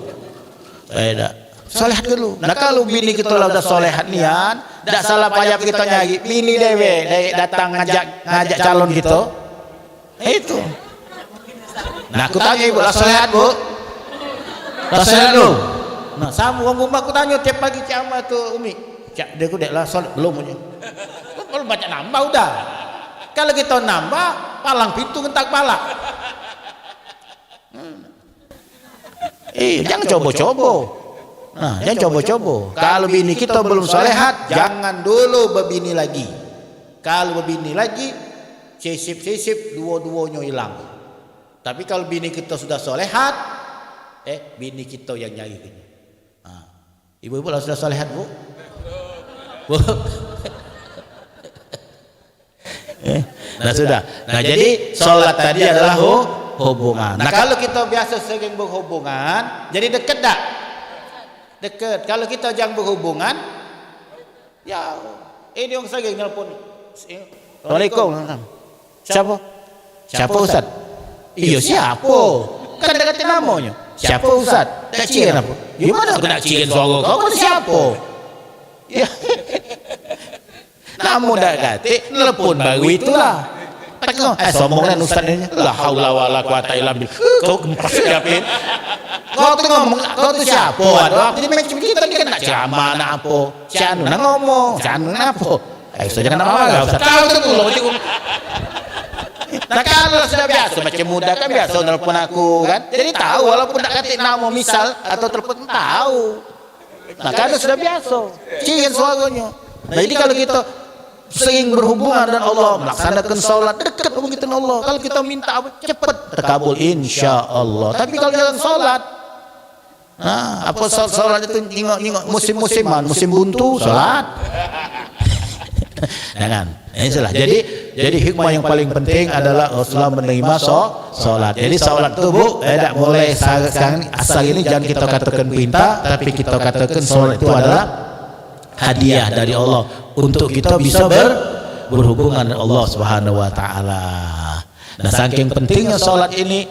Tak. Solehat dulu. Nah kalau bini kita lah udah solehat nian, tak salah payah kita nyari bini dewe, datang ngajak calon kita. Itu. Nah aku tanya ibu, lah solehat bu? Lah solehat lu? Nah sama orang rumah aku tanya tiap pagi Cik Amal ke Umi, Cik dia aku dek lah solehat belum punya. Kalau banyak nambah udah. Kalau kita nambah, palang pintu kentak palak. Jangan coba-coba. Nah jangan coba-coba. Kalau bini kita belum solehat, jangan dulu berbini lagi. Kalau berbini lagi, sisip-sisip dua-duanya hilang. Tapi kalau bini kita sudah solehat, bini kita yang nyari kita. Ibu-ibu lah sudah solehat bu? Nah sudah. Nah jadi solat tadi adalah hubungan. Nah kalau kita biasa sering berhubungan, jadi dekat tak? Dekat. Kalau kita jangan berhubungan, ya ini orang sering nelpon. Assalamualaikum. Siapa Ustaz? Iya siapa? Kan ada kata namanya. Siapa Ustaz? Tak ciren apa? Ya mana aku nak ciren suara kau? Kau siapa? Ya. Namun dah kata telepon baru itulah. Tengok. Sombonglah Ustaz ni. La haula wala quwata illa billah. Kau kempas siapin. Kau tu ngomong, kau tu siapa? Jadi macam kita ni kan nak ceramah nak apa? Cianu nak ngomong, cianu nak apa? Ustaz jangan nak marah Ustaz. Kau tu tolong macam nah kalau sudah biasa macam muda kan biasa telepon aku kan, jadi tahu walaupun tak kata nama misal atau telepon tahu. Nah kalau sudah biasa cium suaranya. Nah jadi kalau kita sering berhubungan dengan Allah, melaksanakan salat dekat hubungan kita dengan Allah, kalau kita minta apa cepat terkabul insya-Allah. Tapi kalau jalan salat, apa salat itu tengok musim-musiman, musim buntu salat. Jangan. Inilah. Jadi hikmah yang paling penting adalah Rasulullah menerima solat. Jadi solat itu bu, tidak boleh sekarang asal ini jangan kita katakan perintah, tapi kita katakan solat itu adalah hadiah dari Allah untuk kita bisa berhubungan dengan Allah Subhanahu Wa Taala. Nah, saking pentingnya solat ini,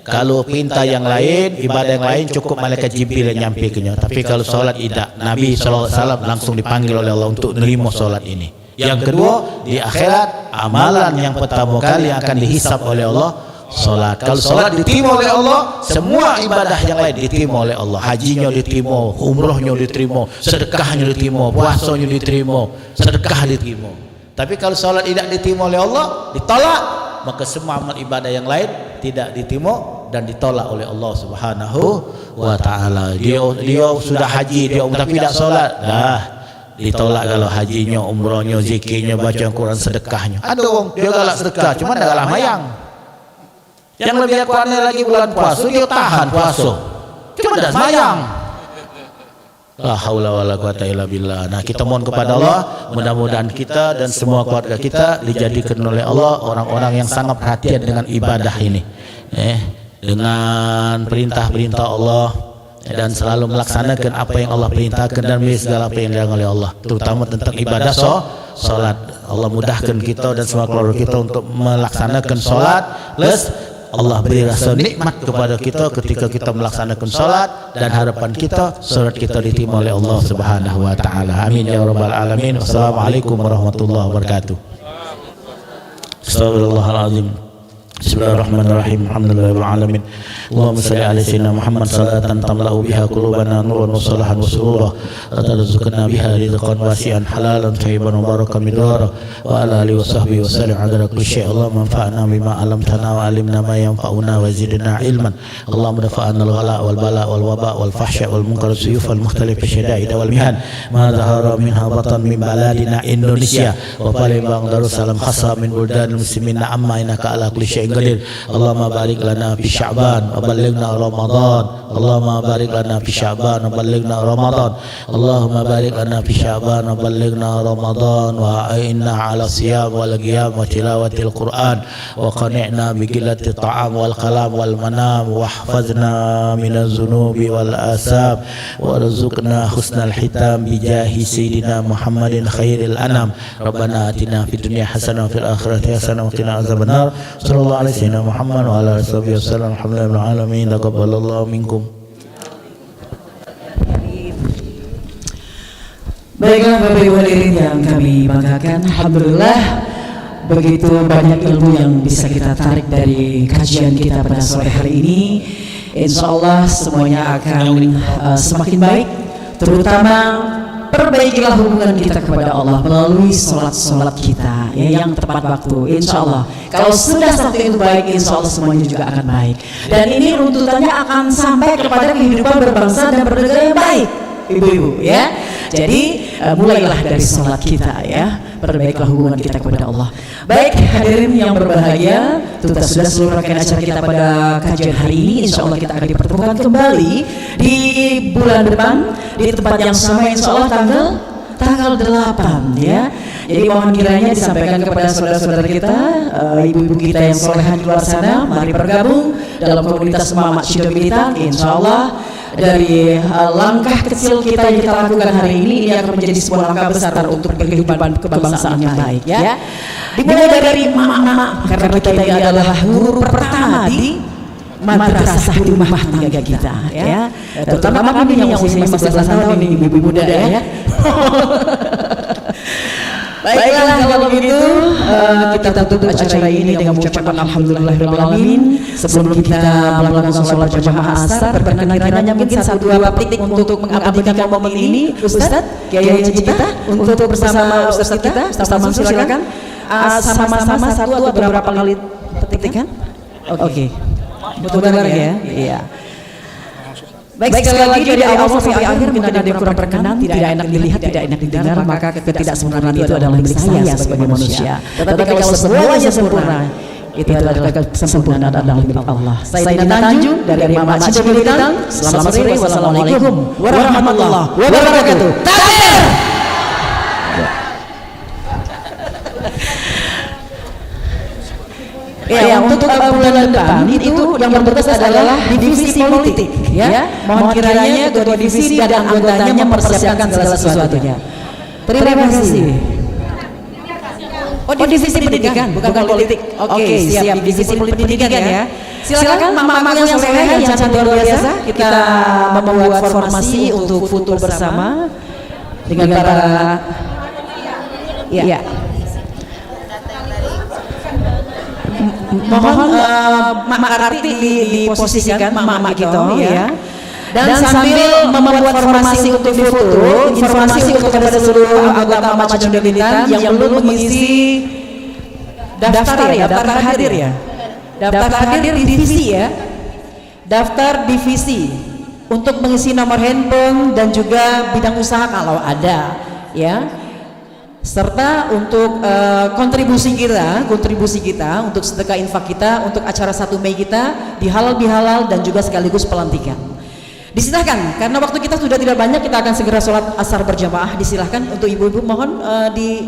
kalau perintah yang lain, ibadah yang lain cukup malaikat Jibril yang nyampaikannya. Tapi kalau solat tidak, Nabi SAW langsung dipanggil oleh Allah untuk menerima solat ini. Yang kedua, di akhirat amalan yang pertama kali akan dihisab oleh Allah solat. Kalau solat diterima oleh Allah, semua ibadah yang lain diterima oleh Allah. Hajinya diterima, umrohnya diterima, sedekahnya diterima, puasanya diterima, sedekah diterima. Tapi kalau solat tidak diterima oleh Allah, ditolak, maka semua amal ibadah yang lain tidak diterima dan ditolak oleh Allah Subhanahu Wa Taala. Dia sudah haji, dia tapi tidak solat, dah ditolak kalau hajinya, umrohnya, zikirnya, baca Quran, sedekahnya. Ada orang dia galak sedekah, cuma dah galak mayang. Yang lebih kuatnya lagi bulan puasa, dia tahan puasa, cuma dah mayang. La haula wala quwata illa billah. Nah, kita mohon kepada Allah, mudah-mudahan kita dan semua keluarga kita dijadikan oleh Allah orang-orang yang sangat perhatian dengan ibadah ini. Dengan perintah-perintah Allah dan selalu melaksanakan apa yang Allah perintahkan dan segala apa yang dilarang oleh Allah, terutama tentang ibadah salat. Allah mudahkan kita dan semua keluarga kita untuk melaksanakan salat plus Allah beri rasa nikmat kepada kita ketika kita melaksanakan salat, dan harapan kita salat kita diterima oleh Allah Subhanahu wa taala. Amin ya rabbal alamin. Wassalamualaikum warahmatullahi wabarakatuh. Astagfirullahaladzim. Bismillahirrahmanirrahim. Alhamdulillahirabbil alamin. Allahumma shalli ala sayyidina Muhammad salatan tamla'u biha qulubana nuran wa salahan wa surura wa tarzuqna biha rizqan wasi'an halalan thayyiban mubarakan midara wa ala alihi wa sahbihi wa sallam adada kulli syai'. Allahumma anfa'na bima 'allamtana wa 'allimna ma yanfa'una wa zidna ilman. Allahumma dafa'na al-ghala wal bala wal waba wal fahsya wal munkar suyuf al mukhtalif syada'id wal mihan ma zahara minha batan min baladina Indonesia wa Palembang Darussalam khassa min buldanil muslimin amma innaka ala kulli syai'in qadir. Allahumma barik lana fi Sya'ban wa ballighna Ramadan. Allahumma barik lana fi Sya'ban wa ballighna Ramadan. Allahumma barik lana fi Sya'ban wa ballighna Ramadan wa a'inna 'ala siyam wal qiyam wa tilawatil Qur'an wa qani'na bi qillati ta'am wal kalam wal manam wa ihfazna minaz zunubi wal asab wa rzuqna husnal hitam bi jahi sayyidina Muhammadin khairil anam. Rabbana atina fid dunya hasanah wa fil akhirati hasanah wa qina azabannar. Sallallahu alaihi wasallam Muhammad wa ala alihi wasallam. Alhamdulillahil alamin. Taqabbalallahu minkum. Baiklah Bapak Ibu hadirin yang kami banggakan, alhamdulillah begitu banyak ilmu yang bisa kita tarik dari kajian kita pada sore hari ini. Insya Allah semuanya akan semakin baik, terutama perbaikilah hubungan kita kepada Allah melalui sholat kita ya, yang tepat waktu. Insya Allah kalau sudah satu itu baik, insya Allah semuanya juga akan baik, dan ini runtutannya akan sampai kepada kehidupan berbangsa dan bernegara yang baik, ibu-ibu ya. Jadi mulailah dari sholat kita ya, perbaiklah hubungan kita kepada Allah. Baik hadirin yang berbahagia, tuntas sudah seluruh rangkaian acara kita pada kajian hari ini. Insya Allah kita akan dipertemukan kembali di bulan depan di tempat yang sama, insya Allah tanggal 8 ya. Jadi mohon kiranya disampaikan kepada saudara-saudara kita, ibu-ibu kita yang solehan di luar sana, mari bergabung dalam komunitas Mama Cido Militan. Insya Allah dari langkah kecil kita yang kita lakukan hari ini akan menjadi sebuah langkah besar untuk kehidupan kebangsaan yang baik ya. Dimulai dari mama-mama, karena kita ini adalah guru pertama di madrasah di rumah tangga kita ya. Terutama kami yang usia 15 tahun ini, ibu-ibu muda ya. Baiklah kalau begitu kita tutup acara ini dengan mengucapkan alhamdulillahirabbil alamin. Sebelum kita melakukan sholat berjamaah asar, berkenan kiranya mungkin 1-2 detik untuk mengabadikan momen ini Ustaz Kiai Haji kita untuk bersama Ustaz kita. Ustaz Mansur silakan sama-sama satu atau beberapa kali petikan. Oke. Betul bareng ya. Iya. Baik, sekali lagi dari awal sampai akhir mungkin ada yang kurang berkenan, tidak enak dilihat, tidak enak didengar, maka ketidaksempurnaan itu adalah milik saya sebagai manusia. Tetapi kalau semuanya sempurna, itu adalah kesempurnaan adalah milik Allah. Saya Tanjung dari Mama Cido Militan. Selamat sore, wassalamualaikum warahmatullahi wabarakatuh. Takbir. Ya, untuk bulan depan itu yang bertugas adalah divisi politik ya. Mohon kiranya ketua divisi dan anggotanya mempersiapkan segala sesuatunya. Terima kasih. Oh, divisi pendidikan, bukan politik. Oke, siap, divisi pendidikan ya. Silakan mama-mama yang soleh yang sangat luar biasa, kita membuat formasi untuk foto bersama dengan para ya. Mohon Mak Arti diposisikan Mak gitu ya. Dan sambil membuat formasi untuk foto, informasi untuk kepada seluruh anggota Mama Cido Militan yang belum mengisi daftar ya, daftar hadir ya. Daftar hadir divisi ya. Daftar divisi untuk mengisi nomor handphone dan juga bidang usaha kalau ada ya. Serta untuk kontribusi kita untuk sedekah infak kita untuk acara 1 Mei kita di halal bihalal dan juga sekaligus pelantikan. Disilahkan karena waktu kita sudah tidak banyak, kita akan segera sholat asar berjamaah. Disilahkan untuk ibu-ibu, mohon di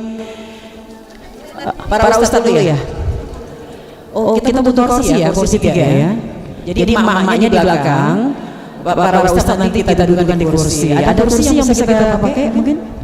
para ustadz dulu ya. Oh, kita butuh kursi ya, kursi 3 ya. Jadi emak-emaknya di belakang, para ustadz nanti kita dudukkan di kursi. Ada kursi yang bisa kita pakai mungkin?